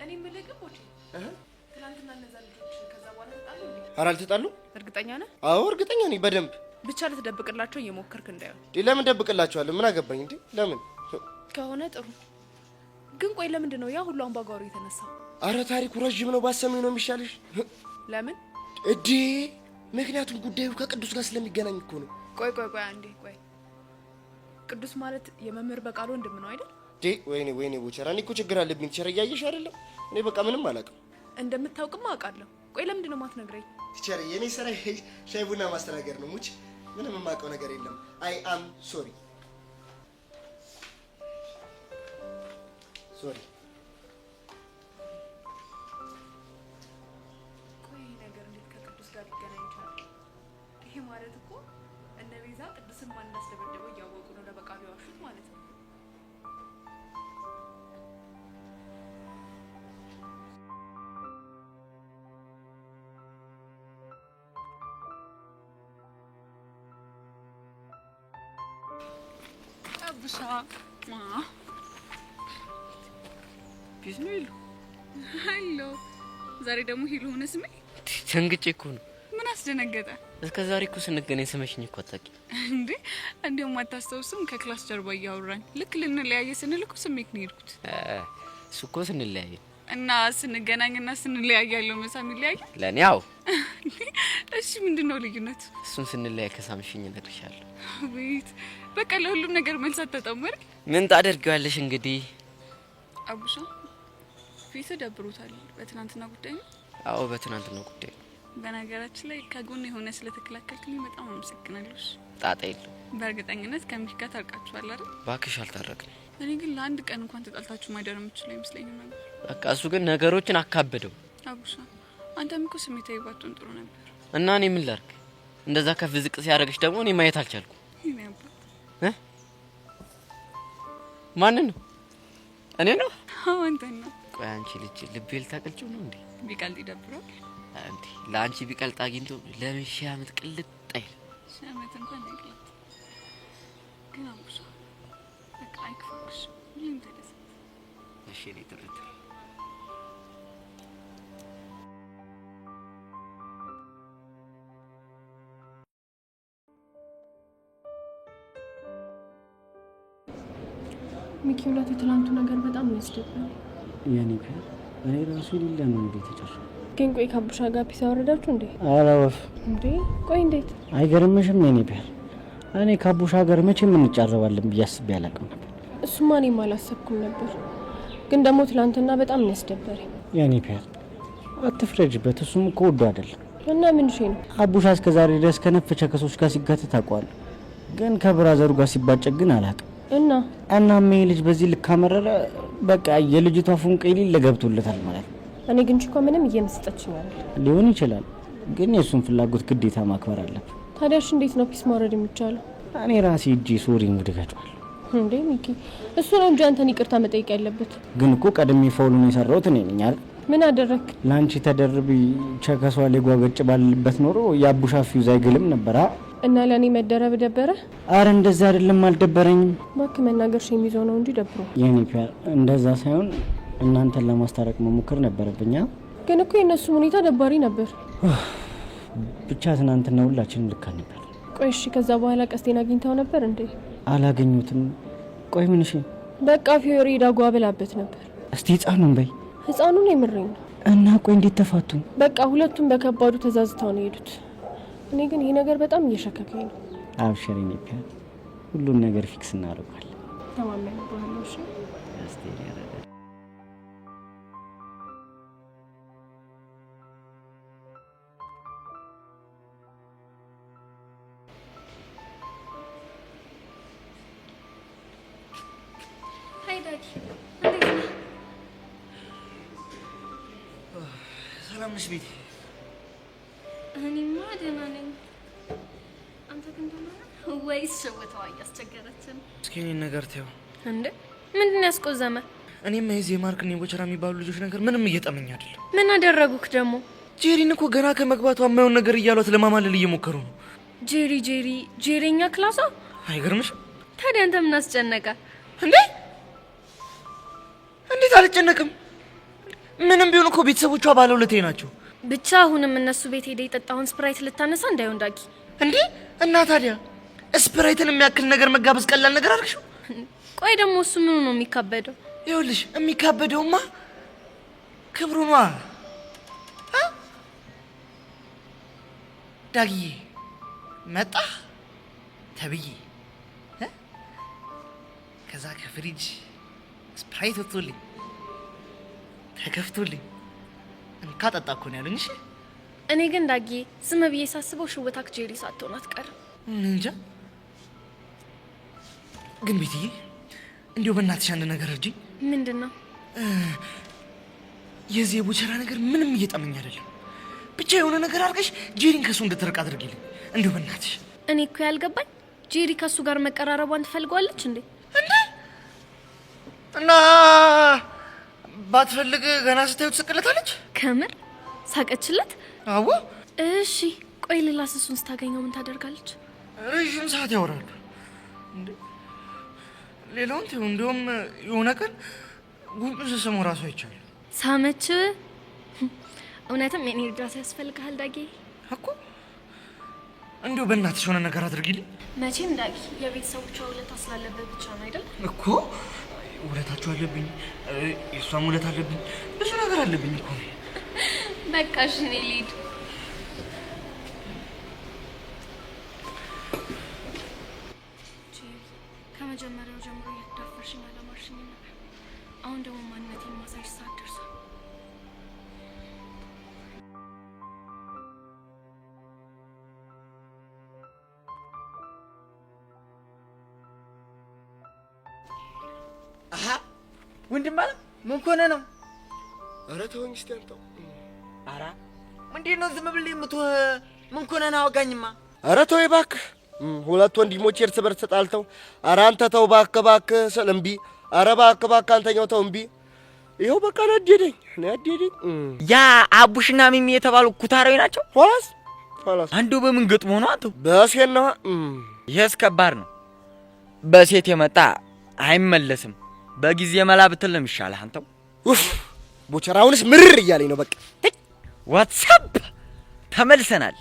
[SPEAKER 3] እኔ የምልህ ቦቼ ትናንትና እነዛ ልጆች ከዛ በኋላ ተጣሉ እንዴ?
[SPEAKER 7] ኧረ አልተጣሉም።
[SPEAKER 3] እርግጠኛ ነህ?
[SPEAKER 7] አዎ እርግጠኛ ነኝ በደንብ።
[SPEAKER 3] ብቻ ልትደብቅላቸው እየሞከርክ እንዳይሆን።
[SPEAKER 7] ለምን ደብቅላቸዋለሁ? ምን አገባኝ እንዴ? ለምን
[SPEAKER 3] ከሆነ ጥሩ። ግን ቆይ ለምንድን ነው ያ ሁሉ አምባጓሮ የተነሳው?
[SPEAKER 7] አረ ታሪኩ ረጅም ነው፣ ባሰሚው ነው የሚሻልሽ።
[SPEAKER 3] ለምን
[SPEAKER 7] እዴ? ምክንያቱም ጉዳዩ ከቅዱስ ጋር ስለሚገናኝ እኮ ነው።
[SPEAKER 3] ቆይ አንዴ ቆይ። ቅዱስ ማለት የመምህር በቃሉ ወንድም ነው አይደል?
[SPEAKER 7] ወይኔ ቦቸራ፣ እኔ እኮ ችግር አለብኝ። ቲቸር እያየሽ አይደለም? እኔ በቃ ምንም አላውቅም።
[SPEAKER 3] እንደምታውቅማ አውቃለሁ። ቆይ ለምንድን ነው የማትነግረኝ?
[SPEAKER 7] ቲቸር፣ የኔ ስራ ሻይ ቡና ማስተናገድ ነው። ሙች ምንም የማውቀው ነገር የለም። አይ አም ሶሪ።
[SPEAKER 3] ቆይ ይሄ ነገር እንዴት ከቅዱስ ጋር ሊገናኝ ይችላል? ይሄ ማለት እኮ እነ ቤዛ ቅዱስን ማን እንዳስደበደበው እያወቁ ነው ለበቃሉ ያዋሹት ማለት ነው። አቡሻ ፒስ ነው ይሉ ሃሎ። ዛሬ ደግሞ ሂሉ ሆነ ስሜ።
[SPEAKER 10] ደንግጬ እኮ ነው።
[SPEAKER 3] ምን አስደነገጠ?
[SPEAKER 10] እስከ ዛሬ እኮ ስንገናኝ ስመሽኝ እኮ አታውቂም
[SPEAKER 3] እንዴ? እንደውም አታስታውስም? ከክላስ ጀርባ እያወራኝ ልክ ልንለያየ ስንል እኮ ስሜት ነው የሄድኩት።
[SPEAKER 10] እሱ እኮ ስንለያየ
[SPEAKER 3] እና ስንገናኝና ስንለያየ ያለው መሳም ይለያያል
[SPEAKER 10] ለእኔ። አዎ።
[SPEAKER 3] እሺ ምንድን ነው ልዩነቱ?
[SPEAKER 10] እሱን ስንለያይ ከሳምሽኝ እነግርሻለሁ።
[SPEAKER 3] ቤት በቃ ለሁሉም ነገር መልስ አትጠመር።
[SPEAKER 10] ምን ታደርጊዋለሽ እንግዲህ።
[SPEAKER 3] አቡሻ ፊት ደብሮታል። በትናንትና ጉዳይ ነው?
[SPEAKER 10] አዎ በትናንትና ጉዳይ ነው።
[SPEAKER 3] በነገራችን ላይ ከጎን የሆነ ስለተከላከልክልኝ በጣም አመሰግናለሁ።
[SPEAKER 10] ጣጣ የለው።
[SPEAKER 3] በእርግጠኝነት ከሚካ ጋር ታርቃችኋል አይደል?
[SPEAKER 10] እባክሽ አልታረቅንም።
[SPEAKER 3] እኔ ግን ለአንድ ቀን እንኳን ተጣልታችሁ ማደር የምትችሉ አይመስለኝም ነበር።
[SPEAKER 10] በቃ እሱ ግን ነገሮችን አካበደው።
[SPEAKER 3] አቡሻ አንተም እኮ ስሜታዊ ባትሆን ጥሩ ነበር።
[SPEAKER 10] እና እኔ ምን ላድርግ? እንደዛ ከፍ ዝቅ ሲያደርግሽ ደግሞ እኔ ማየት አልቻልኩም።
[SPEAKER 3] ይሄ አባት
[SPEAKER 10] ማንን ነው? እኔ ነው?
[SPEAKER 3] አዎ አንተ ነው።
[SPEAKER 10] ቆይ አንቺ ልጅ ልቤ ልታቀልጪው ነው እንዴ?
[SPEAKER 3] ቢቀልጥ ይደብራል
[SPEAKER 10] እንዴ? ለአንቺ ቢቀልጥ አግኝቶ ለምን ሺህ ዓመት ቅልጥ አይል?
[SPEAKER 3] ሺህ ዓመት እንኳን አይቀልጥ። ግን አቡሻ በቃ አይክፋሽ። ምን ተደሰት?
[SPEAKER 10] እሺ እኔ ትርት
[SPEAKER 3] ሚኪ ሁለት የትላንቱ ነገር በጣም ያስደብራል።
[SPEAKER 5] የኔ ፒያር እኔ ራሱ ሊላ ነው እንዴት ተጨረሰ?
[SPEAKER 3] ግን ቆይ ከአቡሻ ጋር ፒስ አወረዳችሁ እንዴ?
[SPEAKER 5] ኧረ ወፍ
[SPEAKER 3] እንዴ ቆይ እንዴት
[SPEAKER 5] አይገርምሽም? የኔ ፒያር እኔ ከአቡሻ ጋር መቼም እንጫረባለን ብዬ አስቤ አላውቅም ነበር።
[SPEAKER 3] እሱማ እኔም አላሰብኩም ነበር። ግን ደግሞ ትላንትና በጣም ያስደበረኝ።
[SPEAKER 5] የኔ ፒያር አትፍረጅበት፣ እሱም እኮ ወዶ አይደለም።
[SPEAKER 3] እና ምን ሽ ነው?
[SPEAKER 5] አቡሻ እስከዛሬ ድረስ ከነፈቸ ከሶች ጋር ሲጋተት ታውቀዋለህ፣ ግን ከብራዘሩ ጋር ሲባጨቅ ግን አላውቅም። እና ምን ልጅ በዚህ ልክ አመረረ። በቃ የልጅቷ ፉንቅ ይል ገብቶለታል ማለት ነው።
[SPEAKER 3] እኔ ግን ቺኳ ምንም እየመስጠችኝ አይደል?
[SPEAKER 5] ሊሆን ይችላል፣ ግን የሱን ፍላጎት ግዴታ ማክበር አለብን።
[SPEAKER 3] ታዲያሽ እንዴት ነው ፒስ ማውረድ የሚቻለው?
[SPEAKER 5] እኔ ራሴ እጄ ሶሪ እንግዲጋጫለሁ
[SPEAKER 3] እንዴ ሚኪ፣ እሱ ነው እንጂ አንተን ይቅርታ መጠየቅ ያለበት።
[SPEAKER 5] ግን እኮ ቀድሜ ፋውሉን የሰራሁት እኔ ነኝ አይደል?
[SPEAKER 3] ምን አደረክ?
[SPEAKER 5] ላንቺ ተደርቢ ቸከሷ ለጓገጭ ባልበት ኖሮ የአቡሻ ፊውዝ አይግልም ነበር።
[SPEAKER 3] እና ለኔ መደረብ ደበረ?
[SPEAKER 5] አረ እንደዛ አይደለም፣ አልደበረኝም።
[SPEAKER 3] ባክ መናገር የሚይዘው ነው እንጂ ደብሮ።
[SPEAKER 5] የኔ ፒያር እንደዛ ሳይሆን እናንተን ለማስታረቅ መሞከር ነበረብኛ።
[SPEAKER 3] ግን እኮ የነሱ ሁኔታ ደባሪ ነበር።
[SPEAKER 5] ብቻ ትናንትና ሁላችንም ልክ ነበር።
[SPEAKER 3] ቆይ እሺ፣ ከዛ በኋላ ቀስቴን አግኝታው ነበር እንዴ?
[SPEAKER 5] አላገኙትም። ቆይ ምን? እሺ
[SPEAKER 3] በቃ ፊዮሪ ዳጓ ብላበት ነበር።
[SPEAKER 5] እስቲ ህፃኑን በይ።
[SPEAKER 3] ህፃኑን የምረኝ ነው።
[SPEAKER 5] እና ቆይ እንዴት ተፋቱ?
[SPEAKER 3] በቃ ሁለቱም በከባዱ ተዛዝተው ነው የሄዱት። እኔ ግን ይሄ ነገር በጣም እየሸከከኝ ነው።
[SPEAKER 5] አብሽሪ ፒያር፣ ሁሉን ነገር ፊክስ እናደርጋለን።
[SPEAKER 3] ተማመን በኋላ እሺ።
[SPEAKER 6] ሃይ ዳዲ፣ እንዴት ነህ?
[SPEAKER 7] ሰላም ነሽ ቤቲ?
[SPEAKER 6] እኔማ ደህና ነኝ። አንተ ግን ደህና ነህ ወይስ ሸወተዋ እያስቸገረችን?
[SPEAKER 7] እስኪ እኔን ነገር ተይው።
[SPEAKER 3] እንዴ ምንድን ነው ያስቆዘመ?
[SPEAKER 7] እኔም የዚህ የማርክና የቦቸራ የሚባሉ ልጆች ነገር ምንም እየጠመኝ አይደለም።
[SPEAKER 3] ምን አደረጉክ ደግሞ?
[SPEAKER 7] ጄሪን እኮ ገና ከመግባቷ የማይሆን ነገር እያሏት ለማማለል እየሞከሩ ነው።
[SPEAKER 3] ጄሪኛ ክላሷ?
[SPEAKER 7] አይገርምሽም?
[SPEAKER 3] ታዲያ አንተ ምን አስጨነቀ
[SPEAKER 7] እንዴ? እንዴት አልጨነቅም? ምንም ቢሆን እኮ ቤተሰቦቿ ባለውለቴ ናቸው።
[SPEAKER 3] ብቻ አሁንም እነሱ ቤት ሄደ የጠጣውን ስፕራይት ልታነሳ እንዳይሆን ዳጊ።
[SPEAKER 7] እንዴ እና ታዲያ ስፕራይትን የሚያክል ነገር መጋበዝ ቀላል ነገር አድርግሽው?
[SPEAKER 3] ቆይ ደግሞ እሱ ምኑ ነው የሚካበደው?
[SPEAKER 7] ይኸውልሽ የሚካበደውማ ክብሩ ነዋ። ዳጊዬ መጣ ተብዬ ከዛ ከፍሪጅ ስፕራይት ወጥቶልኝ ተከፍቶልኝ እንካ ጠጣ እኮ ነው ያሉኝ። እሺ
[SPEAKER 3] እኔ ግን ዳጊ ዝም ብዬ ሳስበው ሽውታክ ጄሪ ሳትሆን አትቀርም።
[SPEAKER 7] እንጃ ግን ቤትዬ እንዲሁ በእናትሽ አንድ ነገር እርጅኝ።
[SPEAKER 3] ምንድን ነው?
[SPEAKER 7] የዚህ የቦቸራ ነገር ምንም እየጠመኝ አይደለም። ብቻ የሆነ ነገር አድርገሽ ጄሪን ከሱ እንድትርቅ አድርጊልኝ እንዲሁ በእናትሽ።
[SPEAKER 3] እኔ እኮ ያልገባኝ ጄሪ ከሱ ጋር መቀራረቧን ትፈልገዋለች እንዴ?
[SPEAKER 7] እና ባትፈልግ ገና ስታዩ ትስቅለታለች።
[SPEAKER 3] ከምር ሳቀችለት?
[SPEAKER 7] አዎ።
[SPEAKER 3] እሺ ቆይ ሌላ እሱን ስታገኘው ምን ታደርጋለች?
[SPEAKER 7] ረዥም ሰዓት ያወራሉ። ሌላውን ተይው። እንደውም የሆነ ቀን ጉንጩን ስስሙ እራሱ አይቻልም።
[SPEAKER 3] ሳመች? እውነትም የኔ እርዳታ ያስፈልግሃል ዳጊ
[SPEAKER 7] እኮ። እንዲሁ በእናትሽ የሆነ ነገር አድርጊልኝ።
[SPEAKER 3] መቼም ዳጊ የቤተሰቦቿ ውለታ ስላለበት ብቻ ነው አይደል?
[SPEAKER 7] እኮ ውለታችሁ አለብኝ፣ የእሷም ውለት አለብኝ፣ ብዙ ነገር አለብኝ እኮ።
[SPEAKER 3] በቃ እሺ እኔ ልሂድ። ከመጀመሪያው ጀምሮ እየተዳፈርሽኝ አላማርሽኝ ነበር። አሁን ደግሞ ማንነቴን ማሳይሽ ሰዓት ደርሷል።
[SPEAKER 5] አሃ ወንድም ማለት ምን ኮነ ነው?
[SPEAKER 7] ኧረ ተወኝ እስቲ አንተው።
[SPEAKER 5] ኧረ ምንድን ነው ዝም ብለህ ምን ኮነ ነው? አውጋኝማ።
[SPEAKER 7] ኧረ ተወኝ እባክህ። ሁለት ወንድሞች እርስ በርስ ተጣልተው፣ ኧረ አንተ ተው እባክህ እባክህ ስል እምቢ፣ ኧረ እባክህ እባክህ አንተኛው ተው እምቢ። ይኸው በቃ ነደደኝ።
[SPEAKER 5] ያ አቡሽና ሚሚ የተባሉ ኩታራዊ ናቸው።
[SPEAKER 7] ኋላስ
[SPEAKER 5] አንዱ በምን ገጥሞ ነው አንተው?
[SPEAKER 7] በሴት ነው።
[SPEAKER 5] ይሄስ ከባድ ነው። በሴት የመጣ አይመለስም። በጊዜ መላ ብትል ነው የሚሻልህ አንተው።
[SPEAKER 7] ቦቸራውንስ ምርር እያለኝ ነው። በቃ
[SPEAKER 5] ዋትስአፕ ተመልሰናል።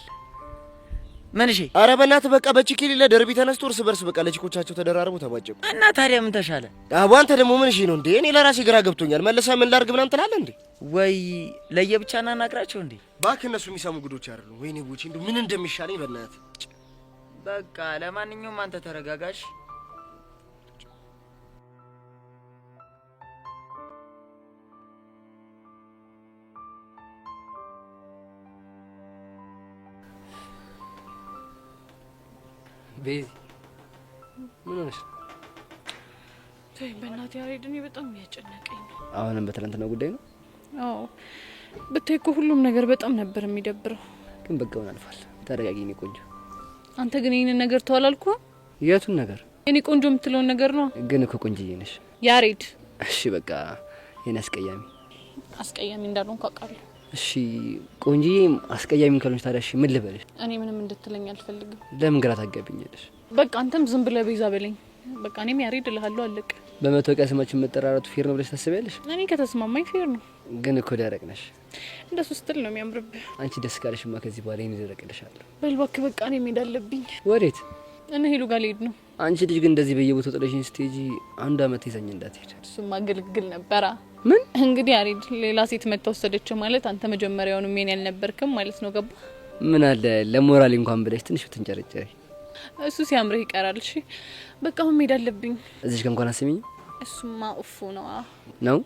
[SPEAKER 5] ምን እሺ?
[SPEAKER 7] ኧረ በእናትህ በቃ በቺኪሊ ለደርቢ ተነስቶ እርስ በርስ በቃ ለቺኮቻቸው ተደራርበው ተባጨቁ።
[SPEAKER 5] እና ታዲያ ምን ተሻለ?
[SPEAKER 7] አቦ አንተ ደግሞ ምን እሺ ነው እንዴ? እኔ ለራሴ ግራ ገብቶኛል። መልሰህ ምን ላድርግ ምናምን ትላለህ እንዴ?
[SPEAKER 5] ወይ ለየብቻ እናናግራቸው እንዴ?
[SPEAKER 7] እባክህ እነሱ የሚሰሙ ጉዶች አይደሉም። ወይኔ ቡቺ እንደው ምን እንደሚሻለኝ በእናትህ።
[SPEAKER 5] በቃ ለማንኛውም አንተ ተረጋጋሽ።
[SPEAKER 10] ቤዚ ምን ሆነሽ?
[SPEAKER 3] ተይ በእናትህ ያሬድ፣ እኔ በጣም የሚያጨነቀኝ ነው።
[SPEAKER 10] አሁንም በትናንትናው ጉዳይ ነው?
[SPEAKER 3] አዎ ብታይ እኮ ሁሉም ነገር በጣም ነበር የሚደብረው።
[SPEAKER 10] ግን በቃውን አልፏል። ተረጋጊ የኔ ቆንጆ።
[SPEAKER 3] አንተ ግን ይሄንን ነገር ተዋል አልኩህ።
[SPEAKER 10] የቱን ነገር?
[SPEAKER 3] የኔ ቆንጆ የምትለውን ነገር ነው።
[SPEAKER 10] ግን እኮ ቆንጆዬ ነሽ
[SPEAKER 3] ያሬድ።
[SPEAKER 10] እሺ በቃ የኔ
[SPEAKER 3] አስቀያሚ እንዳልሆንኩ አውቃለሁ።
[SPEAKER 10] እሺ ቆንጆዬ አስቀያሚ ካልሆንሽ ታዲያ እሺ ምን ልበልሽ?
[SPEAKER 3] እኔ ምንም እንድትለኝ አልፈልግም።
[SPEAKER 10] ለምን ግራ ታጋቢኛለሽ?
[SPEAKER 3] በቃ አንተም ዝም ብለህ ቤዛ በለኝ። በቃ እኔም ያሬድ እልሃለሁ፣ አለቀ።
[SPEAKER 10] በመታወቂያ ስማችን መጠራራቱ ፌር ነው ብለሽ ታስቢያለሽ?
[SPEAKER 3] እኔ ከተስማማኝ ፌር ነው።
[SPEAKER 10] ግን እኮ ደረቅ ነሽ።
[SPEAKER 3] እንደሱ ስትል ነው የሚያምርብህ።
[SPEAKER 10] አንቺ ደስ ካለሽማ ከዚህ በኋላ እኔ ደረቅልሻለሁ።
[SPEAKER 3] በል እባክህ በቃ እኔ መሄድ አለብኝ።
[SPEAKER 10] ወዴት?
[SPEAKER 3] እነ ሄሉ ጋር ልሄድ ነው።
[SPEAKER 10] አንቺ ልጅ ግን እንደዚህ በየቦታው ጥለሽኝ ስትሄጂ አንድ አመት ይዘኝ እንዳትሄድ።
[SPEAKER 3] እሱማ ግልግል ነበራ።
[SPEAKER 10] ምን
[SPEAKER 3] እንግዲህ ያሬድ ሌላ ሴት መጣ ወሰደች ማለት አንተ መጀመሪያውኑ ምን ያልነበርክም ማለት ነው። ገባ?
[SPEAKER 10] ምን አለ ለሞራል እንኳን ብለሽ ትንሽ ብትንጨረጨሪ።
[SPEAKER 3] እሱ ሲያምርህ ይቀራል። እሺ በቃ አሁን መሄድ አለብኝ።
[SPEAKER 10] እዚህ ጋር እንኳን አስሚኝ።
[SPEAKER 3] እሱማ ኡፉ ነው
[SPEAKER 10] ነው?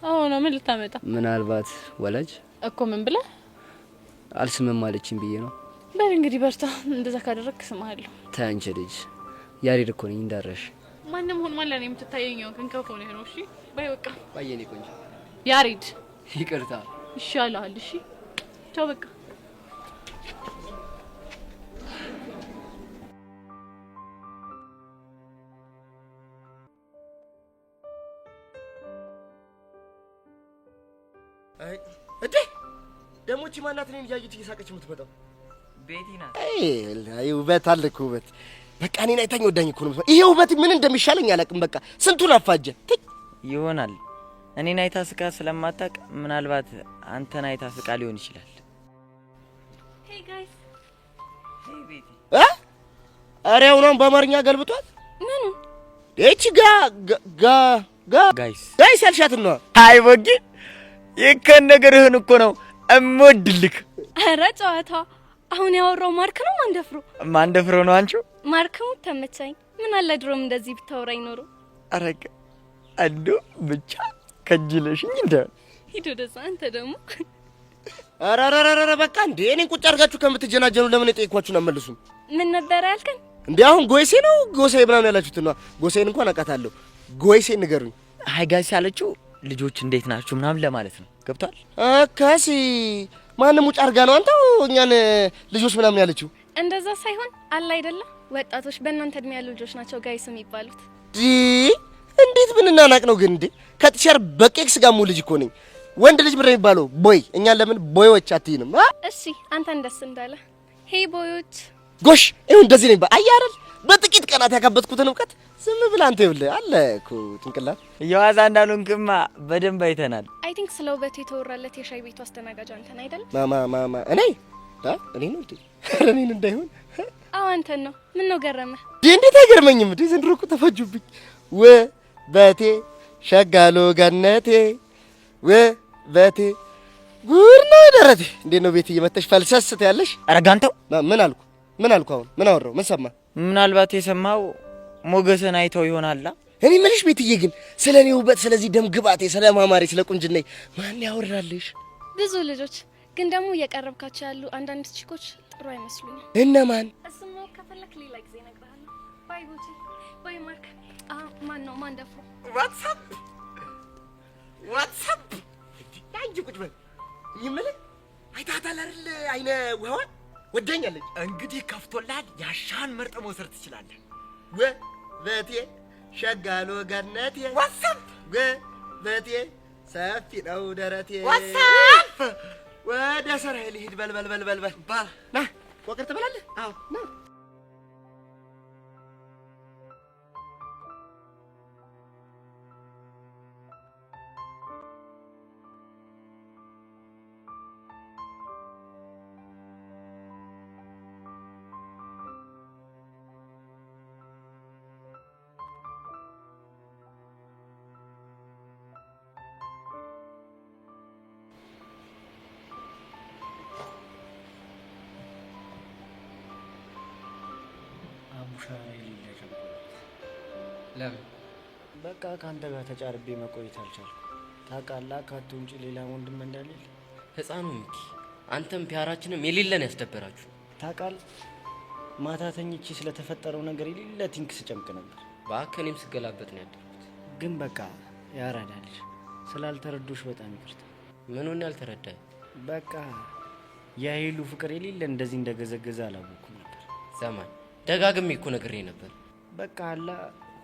[SPEAKER 3] አዎ ነው። ምን ልታመጣ?
[SPEAKER 10] ምናልባት ወላጅ
[SPEAKER 3] እኮ ምን ብለህ
[SPEAKER 10] አልስምም አለችኝ ብዬ ነው።
[SPEAKER 3] በል እንግዲህ በርታ። እንደዛ ካደረግክ ስማሃለሁ።
[SPEAKER 10] ተይ አንቺ ልጅ ያሬድ እኮ ነኝ እንዳረሽ።
[SPEAKER 3] ማንም ሆን ማን ለኔ የምትታየኛው ከንከፎ ነው። እሺ ባይ በቃ
[SPEAKER 10] ባይ የኔ ቆንጆ
[SPEAKER 3] ያሬድ።
[SPEAKER 10] ይቅርታ
[SPEAKER 3] ይሻላል። እሺ ቻው በቃ።
[SPEAKER 7] አይ እዴ ደሞቺ ማናት? እኔን እያየች እየሳቀች የምትመጣው
[SPEAKER 5] ቤቲ ናት።
[SPEAKER 7] አይ ውበት አለ እኮ ውበት። በቃ እኔን አይታኝ ወዳኝ እኮ ነው። ይሄ ውበት ምን እንደሚሻለኝ አላውቅም። በቃ ስንቱን አፋጀ
[SPEAKER 5] ይሆናል። እኔን አይታ ስቃ ስለማታቅ ምናልባት አንተን አይታ ስቃ ሊሆን ይችላል።
[SPEAKER 6] ሄይ ጋይስ።
[SPEAKER 5] ሄይ ቤቲ።
[SPEAKER 7] አሬውናም በአማርኛ ገልብጧት።
[SPEAKER 6] ምኑ?
[SPEAKER 7] እቺ ጋይስ ያልሻት ነው።
[SPEAKER 5] አይ ወጊ ይከን ነገርህን እኮ ነው እምወድልክ።
[SPEAKER 6] አረ ጨዋታ አሁን ያወራው ማርክ ነው
[SPEAKER 5] ማንደፍሮ ነው አንቺ?
[SPEAKER 6] ማርክሙ ተመቸኝ። ምን አለ ድሮም እንደዚህ ብታወራኝ ኖሮ።
[SPEAKER 5] አረጋ አንዱ ብቻ ከጅለሽኝ እንደ
[SPEAKER 6] ሂድ ወደዛ። አንተ ደግሞ
[SPEAKER 7] አራራራራ በቃ እንዴ እኔን ቁጭ አድርጋችሁ ከምትጀናጀኑ ለምን የጠየኳችሁን አመልሱም?
[SPEAKER 6] ምን ነበር ያልከን
[SPEAKER 7] እንዴ? አሁን ጎይሴ ነው ጎሴ ምናምን ያላችሁት ነው። ጎሴን እንኳን አውቃታለሁ። ጎይሴ ንገሩኝ።
[SPEAKER 5] አይ ጋይስ ያለችው ልጆች እንዴት ናችሁ ምናምን ለማለት ነው። ገብቷል?
[SPEAKER 7] አካሲ ማንም ውጭ አድርጋ ነው አንተው እኛን ልጆች ምናምን ያለችው።
[SPEAKER 6] እንደዛ ሳይሆን አለ አይደለ ወጣቶች በእናንተ እድሜ ያሉ ልጆች ናቸው ጋይስ የሚባሉት።
[SPEAKER 7] እንዴት ብንናናቅ ነው ግን እንዴ? ከጥሻር በቄክስ ጋር ልጅ እኮ ነኝ። ወንድ ልጅ ምንድነው የሚባለው? ቦይ። እኛን ለምን ቦዮች አትይንም?
[SPEAKER 6] እሺ አንተን ደስ እንዳለ። ሄይ ቦዮች።
[SPEAKER 7] ጎሽ ይሁን እንደዚህ ነኝ። አይ አይደል በጥቂት ቀናት ያካበትኩትን እውቀት ዝም ብለህ አንተ ይብለ አለ እኮ ጭንቅላት።
[SPEAKER 5] የዋዛ እንዳልሆንክማ በደንብ አይተናል።
[SPEAKER 6] አይ ቲንክ ስለ ውበቱ የተወራለት የሻይ ቤቱ አስተናጋጅ አንተን አይደል?
[SPEAKER 7] ማማ እኔ ነው እንዴ? እኔን እንዳይሆን
[SPEAKER 6] አዎ አንተን ነው። ምን ነው ገረመህ?
[SPEAKER 7] እንዴት አይገርመኝም እንዴ? ዘንድሮ እኮ ተፈጁብኝ። ውበቴ ሸጋሎ ገነቴ ውበቴ ጉድ ነው ደረቴ። እንዴት ነው ቤት እየመጣሽ ፈልሰስት ያለሽ?
[SPEAKER 5] አረጋንተው
[SPEAKER 7] ምን አልኩ? አሁን ምን አወራው? ምን ሰማ?
[SPEAKER 5] ምናልባት የሰማው ሞገስን አይተው ይሆናላ።
[SPEAKER 7] እኔ መልሽ ቤትዬ ግን ስለ እኔ ውበት፣ ስለዚህ ደም ግባቴ፣ ስለ ማማሬ፣ ስለ ቁንጅናዬ ማን ያወራልሽ?
[SPEAKER 6] ብዙ ልጆች ግን ደግሞ እየቀረብካቸው ያሉ አንዳንድ ቺኮች ጥሩ አይመስሉኝም።
[SPEAKER 7] እነማን?
[SPEAKER 6] እሱም ነው ከፈለክ ሌላ ጊዜ እነግርሃለሁ። ባይ ቦቼ፣ ባይ ማርክ። ማን ደፍሮ
[SPEAKER 7] ዋትስአፕ አንቺ ቁጭ በል ይመለክ አይታታል አይደል? አይነ ውሃዋን ወደኛለች።
[SPEAKER 5] እንግዲህ ከፍቶላል። ያሻን መርጠ መውሰድ ትችላለህ።
[SPEAKER 7] ውበቴ ሸጋሎ ገነቴ
[SPEAKER 5] ዋትስአፕ
[SPEAKER 7] ውበቴ ሰፊ ነው ደረቴ
[SPEAKER 5] ዋትስአፕ
[SPEAKER 7] ወደ ስራዬ ልሂድ። በል ና ወቀር ትበላለህ? አዎ ና
[SPEAKER 10] ለምን?
[SPEAKER 5] በቃ ካንተ ጋር ተጫርቤ መቆየት አልቻልኩም። ታውቃለህ ካንተ ውጪ ሌላ ወንድም እንዳለኝ።
[SPEAKER 10] ህፃኑ ሚኪ አንተም ፒያራችንም የሌለን ያስደበራችሁ።
[SPEAKER 5] ታውቃለህ ማታ ተኝቼ ስለተፈጠረው ነገር የሌለ ቲንክስ ጨምቅ ነበር።
[SPEAKER 10] በአከኔም ስገላበጥ ነው ያደረኩት።
[SPEAKER 5] ግን በቃ ያራዳል። ስላልተረዱሽ በጣም ይቅርታ።
[SPEAKER 10] ምኑን ያልተረዳኝ?
[SPEAKER 5] በቃ የሄሉ ፍቅር የሌለ እንደዚህ እንደገዘገዘ አላወኩም ነበር።
[SPEAKER 10] ዘማን ደጋግሜ እኮ ነግሬ ነበር።
[SPEAKER 5] በቃ አላ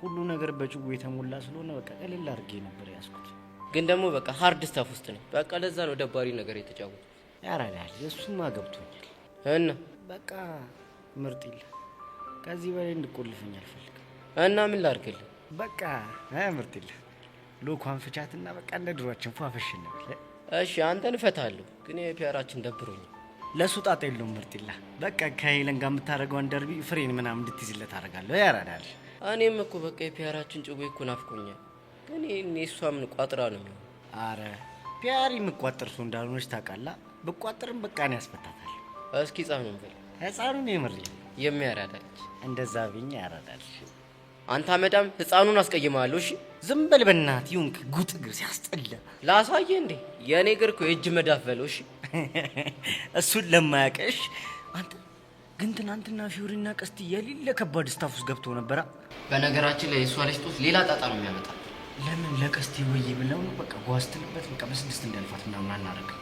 [SPEAKER 5] ሁሉ ነገር በጭው የተሞላ ስለሆነ በቃ ቀለል አድርጌ ነበር ያስኩት።
[SPEAKER 10] ግን ደግሞ በቃ ሃርድ ስታፍ ውስጥ ነኝ። በቃ ለዛ ነው ደባሪ ነገር የተጫወቱት።
[SPEAKER 5] ያራዳል። እሱማ ገብቶኛል።
[SPEAKER 10] እና
[SPEAKER 5] በቃ ምርጥ ይለ ከዚህ በላይ እንድቆልፈኝ አልፈልግም።
[SPEAKER 10] እና ምን ላድርግልህ?
[SPEAKER 5] በቃ ምርጥ ይለ ሎኳን ፍቻትና በቃ እንደ ድሯችን ፏፈሽ ነው።
[SPEAKER 10] እሺ አንተን እፈታለሁ፣ ግን የፒያራችን ደብሮኝ።
[SPEAKER 5] ለሱ ጣጣ የለውም። ምርጥ ይለ በቃ ከሄለን ጋር የምታደርገውን ደርቢ ፍሬን ምናምን እንድትይዝለት አደርጋለሁ። ያራዳል።
[SPEAKER 10] እኔም እኮ በቃ የፒያራችን ጭዌ እኮ ናፍቆኛል። ግን እሷ ምን ቋጥራ ነው የሚሆነው?
[SPEAKER 5] አረ ፒያሪ የምቋጥር ሰው እንዳልሆነች ታውቃለህ። ብቋጥርም በቃ ነው ያስፈታታል።
[SPEAKER 10] እስኪ ህፃኑን በል።
[SPEAKER 5] ህፃኑን የምር
[SPEAKER 10] የሚያራዳልች
[SPEAKER 5] እንደዛ ብኛ ያራዳል።
[SPEAKER 10] አንተ አመዳም ህፃኑን አስቀይማለሁ። እሺ
[SPEAKER 5] ዝም በል በእናትህ። ይሁን ጉጥ እግር ሲያስጠላ
[SPEAKER 10] ላሳየህ እንዴ? የኔ እግር እኮ የእጅ መዳፍ በለው። እሺ
[SPEAKER 5] እሱን ለማያቀሽ አንተ ግን ትናንትና ፊዮሪና ቀስቲ የሌለ ከባድ ስታፍ ውስጥ ገብቶ ነበራ።
[SPEAKER 10] በነገራችን ላይ እሷ ልጅ ጦስ ሌላ ጣጣ ነው የሚያመጣ።
[SPEAKER 5] ለምን ለቀስቲ ወይ ብለው ነው በቃ ጓስትልበት በቃ በስድስት እንዳልፋት ምናምን አናደርግም።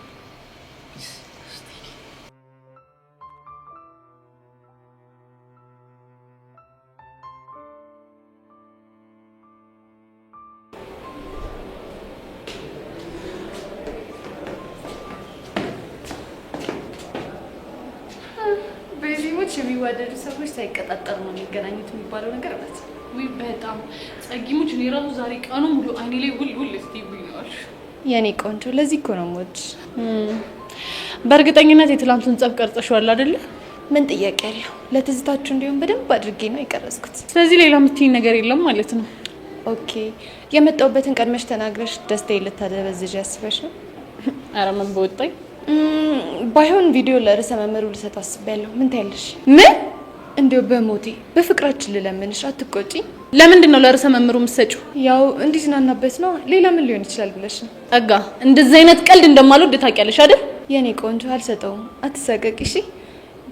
[SPEAKER 8] በዚህሞች የሚዋደዱ ሰዎች ሳይቀጣጠሩ ነው የሚገናኙት የሚባለው ነገር እውነት ነው።
[SPEAKER 4] ውይ በጣም ጸጊሞች። እኔ ራሱ ዛሬ ቀኑ ሙሉ አይኔ ላይ ውል እስቲ ይብኛል።
[SPEAKER 6] የኔ ቆንጆ ለዚህ እኮ ነው የምወድሽ።
[SPEAKER 4] በእርግጠኝነት የትላንቱን ጸብ ቀርጸሽዋል አይደለ?
[SPEAKER 6] ምን ጥያቄ አለው? ለትዝታችሁ እንዲሁም በደንብ አድርጌ ነው የቀረጽኩት።
[SPEAKER 4] ስለዚህ ሌላ የምትይኝ ነገር የለም ማለት ነው?
[SPEAKER 6] ኦኬ። የመጣሁበትን ቀድመሽ ተናግረሽ ደስታዬን ልታደበዝዥ ያስበሽ ነው?
[SPEAKER 4] ኧረ ምን በወጣኝ።
[SPEAKER 6] ባይሆን ቪዲዮ ለርዕሰ መምህሩ ልሰጥ አስቤያለሁ። ምን ታያለሽ?
[SPEAKER 4] ምን?
[SPEAKER 6] እንዲያው በሞቴ በፍቅራችን ልለምንሽ፣ አትቆጪ።
[SPEAKER 4] ለምንድን ነው ለርዕሰ መምህሩ የምትሰጪው?
[SPEAKER 6] ያው እንዲዝናናበት ነው። ሌላ ምን ሊሆን ይችላል ብለሽ ነው?
[SPEAKER 4] ጸጋ፣ እንደዚህ አይነት ቀልድ እንደማልወድ ታውቂያለሽ አይደል?
[SPEAKER 6] የኔ ቆንጆ አልሰጠውም፣ አትሳቀቂ እሺ።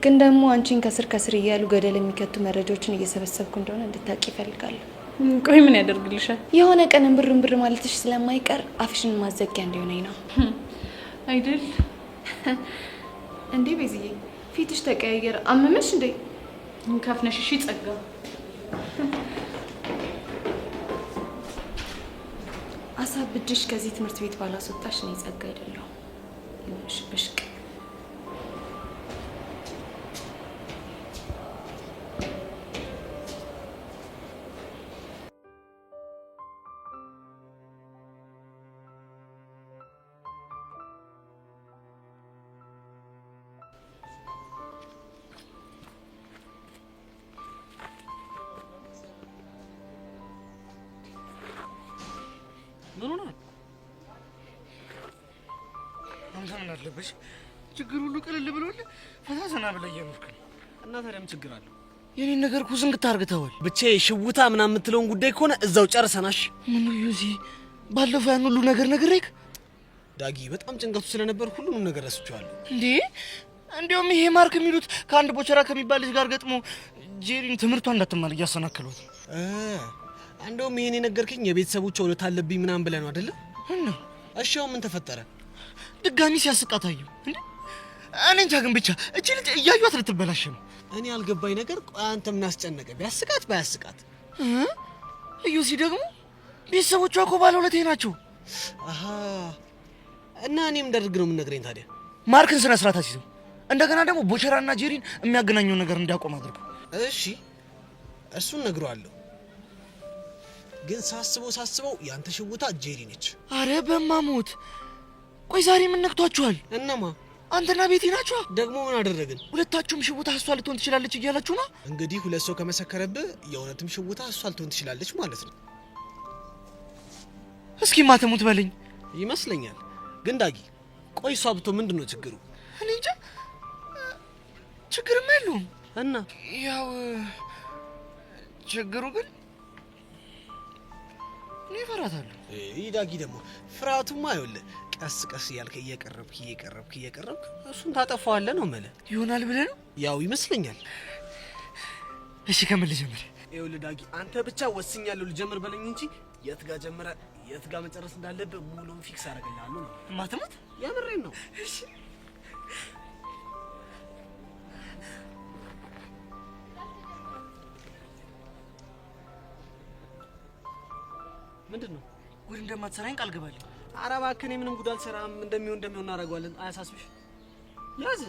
[SPEAKER 6] ግን ደግሞ አንቺን ከስር እያሉ ገደል የሚከቱ መረጃዎችን እየሰበሰብኩ እንደሆነ እንድታቂ ይፈልጋለሁ።
[SPEAKER 4] ቆይ ምን ያደርግልሻል?
[SPEAKER 6] የሆነ ቀን እምብር ማለትሽ ስለማይቀር አፍሽን ማዘጊያ እንዲሆነኝ ነው
[SPEAKER 4] አይደል?
[SPEAKER 6] እንዴ ቤዝዬ፣ ፊትሽ ተቀያየረ። አመመሽ እንዴ?
[SPEAKER 4] ካፍነሽ። እሺ ጸጋ፣
[SPEAKER 6] አሳብድሽ ከዚህ ትምህርት ቤት ባላስወጣሽ እኔ ጸጋ አይደለሁም። ይሁንሽ ብሽቅ።
[SPEAKER 5] ምን ሆነ? አንተ ምን አለብሽ? ችግር ሁሉ ቅልል ብሎልህ ፈታ ዘና ብለህ እየኖርክ ነው።
[SPEAKER 11] እና ታዲያ ምን ችግር አለው?
[SPEAKER 5] የኔን ነገር እኮ ዝንግት አድርገኸዋል።
[SPEAKER 11] ብቻ ሽውታ ምናምን የምትለውን ጉዳይ ከሆነ እዛው ጨርሰናሽ።
[SPEAKER 5] ምን ዩዚ፣ ባለፈው ያን ሁሉ ነገር ነግሬክ
[SPEAKER 11] ዳጊ፣ በጣም ጭንቀቱ ስለነበር ሁሉንም ነገር ረስቼዋለሁ።
[SPEAKER 5] እንዴ እንዲያውም ይሄ ማርክ የሚሉት ከአንድ ቦቸራ ከሚባል ልጅ ጋር ገጥሞ ጄሪን ትምህርቷን እንዳትማር እያሰናከሏት።
[SPEAKER 11] እንደውም ይሄን የነገርከኝ የቤተሰቦቿ ውለታ አለብኝ ምናምን ብለህ ነው አይደለ?
[SPEAKER 5] እና
[SPEAKER 11] እሺ አሁን ምን ተፈጠረ?
[SPEAKER 5] ድጋሚ ሲያስቃት አየሁ። እንዴ እኔ እንጃ፣ ግን ብቻ እቺ ልጅ እያዩት ልትበላሽ ነው።
[SPEAKER 11] እኔ አልገባኝ ነገር። ቆይ አንተ ምን አስጨነቀ? ቢያስቃት ባያስቃት
[SPEAKER 5] እዩሲ ደግሞ ቤተሰቦቿ እኮ ባለውለታዬ ናቸው።
[SPEAKER 11] አሃ፣ እና እኔ ምን እንዳደርግ ነው የምነግረኝ ታዲያ?
[SPEAKER 5] ማርክን ስነ ስርዓት አስይዘው፣ እንደገና ደግሞ ቦቸራና ጄሪን የሚያገናኘው ነገር እንዲያቆም አድርገው።
[SPEAKER 11] እሺ እሱን ነግረዋለሁ። ግን ሳስበው ያንተ ሽውታ ጄሪ ነች።
[SPEAKER 5] አረ በማሞት ቆይ ዛሬ ምን ነክቷችኋል?
[SPEAKER 11] እነማ?
[SPEAKER 5] አንተና ቤቴ ናችሁ።
[SPEAKER 11] ደግሞ ምን አደረግን?
[SPEAKER 5] ሁለታችሁም ሽውታ እሷ ልትሆን ትችላለች እያላችሁ ነው።
[SPEAKER 11] እንግዲህ ሁለት ሰው ከመሰከረብህ የእውነትም ሽውታ እሷ ልትሆን ትችላለች ማለት ነው።
[SPEAKER 5] እስኪ ማተሙት በለኝ።
[SPEAKER 11] ይመስለኛል። ግን ዳጊ ቆይ እሷ ብትሆን ምንድን ነው ችግሩ?
[SPEAKER 5] እኔ እንጃ፣ ችግርም የለውም።
[SPEAKER 11] እና
[SPEAKER 5] ያው
[SPEAKER 7] ችግሩ ግን እኔ እፈራታለሁ።
[SPEAKER 11] ዳጊ ደግሞ ፍርሃቱማ አይወለ ቀስ ቀስ እያልክ እየቀረብክ እሱን ታጠፋዋለህ ነው የምልህ።
[SPEAKER 7] ይሆናል ብለህ ነው?
[SPEAKER 11] ያው ይመስለኛል።
[SPEAKER 7] እሺ ከምን ልጀምር?
[SPEAKER 11] ይኸውልህ ዳጊ አንተ ብቻ ወስኛለሁ ልጀምር በለኝ እንጂ የት ጋር ጀምረ የት ጋር መጨረስ እንዳለብህ ሙሉን ፊክስ አደርግልሃለሁ ነው።
[SPEAKER 7] ማተሙት
[SPEAKER 11] የምሬን ነው።
[SPEAKER 7] እሺ
[SPEAKER 11] ምንድነው?
[SPEAKER 7] ጉድ እንደማትሰራኝ ቃል ገባልኝ።
[SPEAKER 11] ኧረ እባክህ እኔ ምንም ጉድ አልሰራም። እንደሚሆን እናደርገዋለን። አያሳስብሽ። ያዝ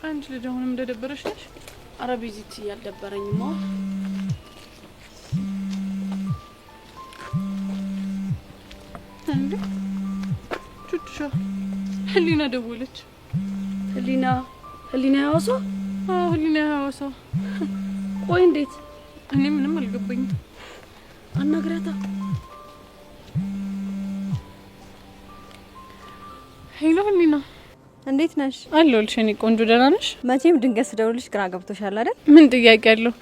[SPEAKER 3] አንቺ ልጅ አሁንም እንደደበረሽ ነሽ?
[SPEAKER 8] አረ ቤዚቲ ያልደበረኝማ።
[SPEAKER 3] እንዴ ቹቹሻ ህሊና ደወለች።
[SPEAKER 8] ህሊና ያወሳ?
[SPEAKER 3] አዎ ህሊና ያወሳ።
[SPEAKER 8] ቆይ እንዴት?
[SPEAKER 3] እኔ ምንም አልገባኝም።
[SPEAKER 8] አናግሪያታ።
[SPEAKER 3] ሄሎ ህሊና
[SPEAKER 12] እንዴት ነሽ?
[SPEAKER 3] አለሁልሽ የኔ ቆንጆ። ደህና ነሽ?
[SPEAKER 12] መቼም ድንገት ስደውልሽ ግራ ገብቶሻል አይደል?
[SPEAKER 3] ምን ጥያቄ አለው?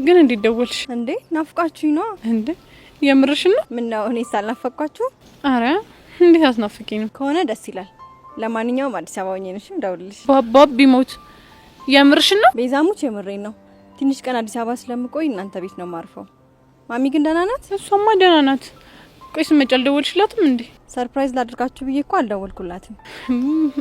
[SPEAKER 3] ግን እንዴት ደወልሽ?
[SPEAKER 12] እንዴ ናፍቃችሁኝ ነው
[SPEAKER 3] እንዴ? የምርሽ ነው?
[SPEAKER 12] ምን ነው እኔ ሳልናፈቅኳችሁ?
[SPEAKER 3] አረ እንዴት አስናፍቂኝ
[SPEAKER 12] ከሆነ ደስ ይላል። ለማንኛውም አዲስ አበባ ሆኜ ነሽ ደውልልሽ።
[SPEAKER 3] ባባ ቢሞት የምርሽ ነው?
[SPEAKER 12] ቤዛሙች የምሬን ነው። ትንሽ ቀን አዲስ አበባ ስለምቆይ እናንተ ቤት ነው ማርፈው። ማሚ ግን ደህና ናት?
[SPEAKER 3] እሷማ ደህና ናት። ቆይ ስመጭ አልደወልሽላትም እንዴ?
[SPEAKER 12] ሰርፕራይዝ ላድርጋችሁ ብዬ እኮ አልደወልኩላትም።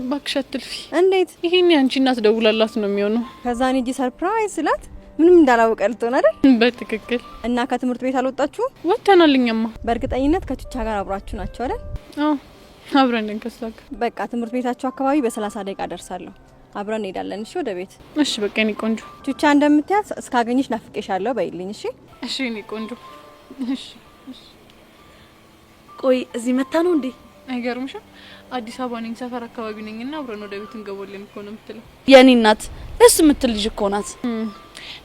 [SPEAKER 3] እባክሽ አትልፊ።
[SPEAKER 12] እንዴት?
[SPEAKER 3] ይሄን ያንቺ እናት ደውላላት ነው የሚሆነው።
[SPEAKER 12] ከዛ እኔ እጂ ሰርፕራይዝ ስላት ምንም እንዳላወቀ ልትሆን አይደል?
[SPEAKER 3] በትክክል።
[SPEAKER 12] እና ከትምህርት ቤት አልወጣችሁ?
[SPEAKER 3] ወጥተናል እኛማ።
[SPEAKER 12] በእርግጠኝነት ከቹቻ ጋር አብራችሁ ናችሁ አይደል?
[SPEAKER 3] አዎ አብረን እንከሳክ።
[SPEAKER 12] በቃ ትምህርት ቤታችሁ አካባቢ በ30 ደቂቃ ደርሳለሁ። አብረን እንሄዳለን። እሺ ወደ ቤት።
[SPEAKER 3] እሺ በቃ የኔ ቆንጆ።
[SPEAKER 12] ቹቻ እንደምትያዝ እስካገኝሽ ናፍቄሻለሁ በይልኝ። እሺ
[SPEAKER 3] እሺ የኔ ቆንጆ። እሺ
[SPEAKER 8] ቆይ እዚህ መታ ነው እንዴ?
[SPEAKER 3] አይገርምሽም? አዲስ አበባ ነኝ፣ ሰፈር አካባቢ ነኝና አብረን ወደ ቤት እንገባለን እኮ ነው የምትለው።
[SPEAKER 8] የኔ እናት ደስ የምትል ልጅ እኮ ናት።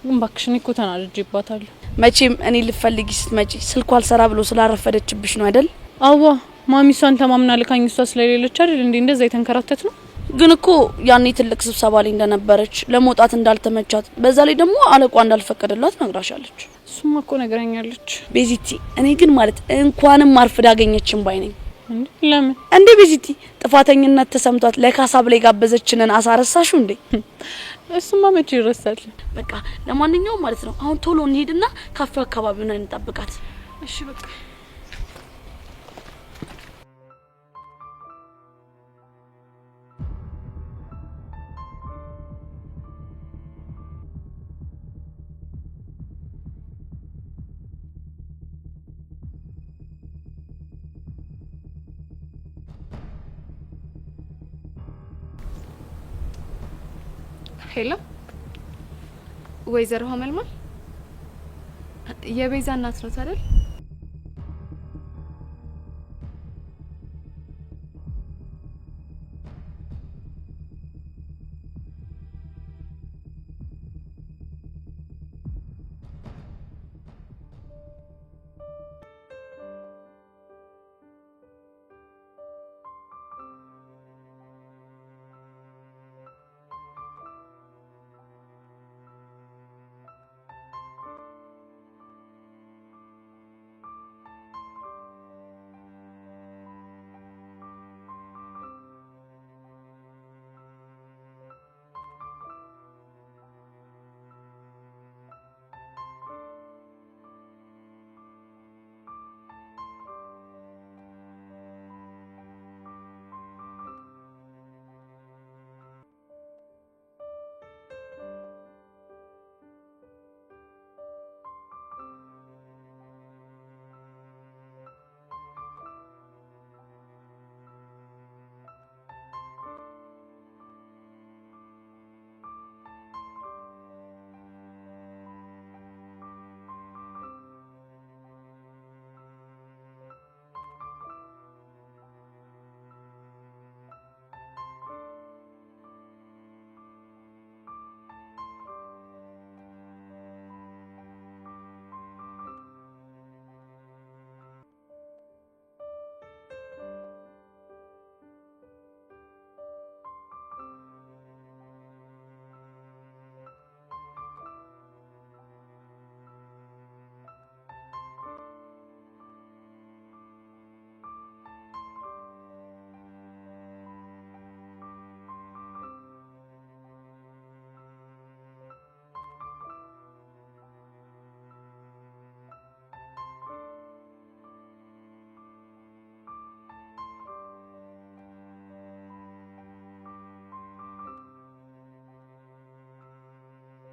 [SPEAKER 3] ግን እባክሽ እኔ እኮ ተናድጄባታለሁ።
[SPEAKER 8] መቼም እኔ ልፈልጊ ስትመጪ ስልኳ አልሰራ ብሎ ስላረፈደችብሽ ነው አይደል?
[SPEAKER 3] አዋ ማሚ እሷን ተማምና ልካኝ እሷ ስለሌለች አይደል እንዴ እንደዛ የተንከራተት ነው።
[SPEAKER 8] ግን እኮ ያኔ ትልቅ ስብሰባ ላይ እንደነበረች ለመውጣት እንዳልተመቻት በዛ ላይ ደግሞ አለቋ እንዳልፈቀደላት ነግራሻለች።
[SPEAKER 3] እሱማ እኮ ነገረኛለች
[SPEAKER 8] ቤዚቲ። እኔ ግን ማለት እንኳንም ማርፍዳ አገኘችን ባይ ነኝ።
[SPEAKER 3] እንዴ ለምን
[SPEAKER 8] እንዴ ቤዚቲ ጥፋተኝነት ተሰምቷት ለካሳ ብላይ ጋበዘችንን አሳረሳሹ እንዴ?
[SPEAKER 3] እሱማ መቼ ይረሳል።
[SPEAKER 8] በቃ ለማንኛውም ማለት ነው አሁን ቶሎ እንሄድና ካፌው አካባቢ ነው እንጠብቃት።
[SPEAKER 3] እሺ በቃ
[SPEAKER 6] ሄሎ ወይዘሮ ሀመልማል የቤዛ እናት ነው አይደል?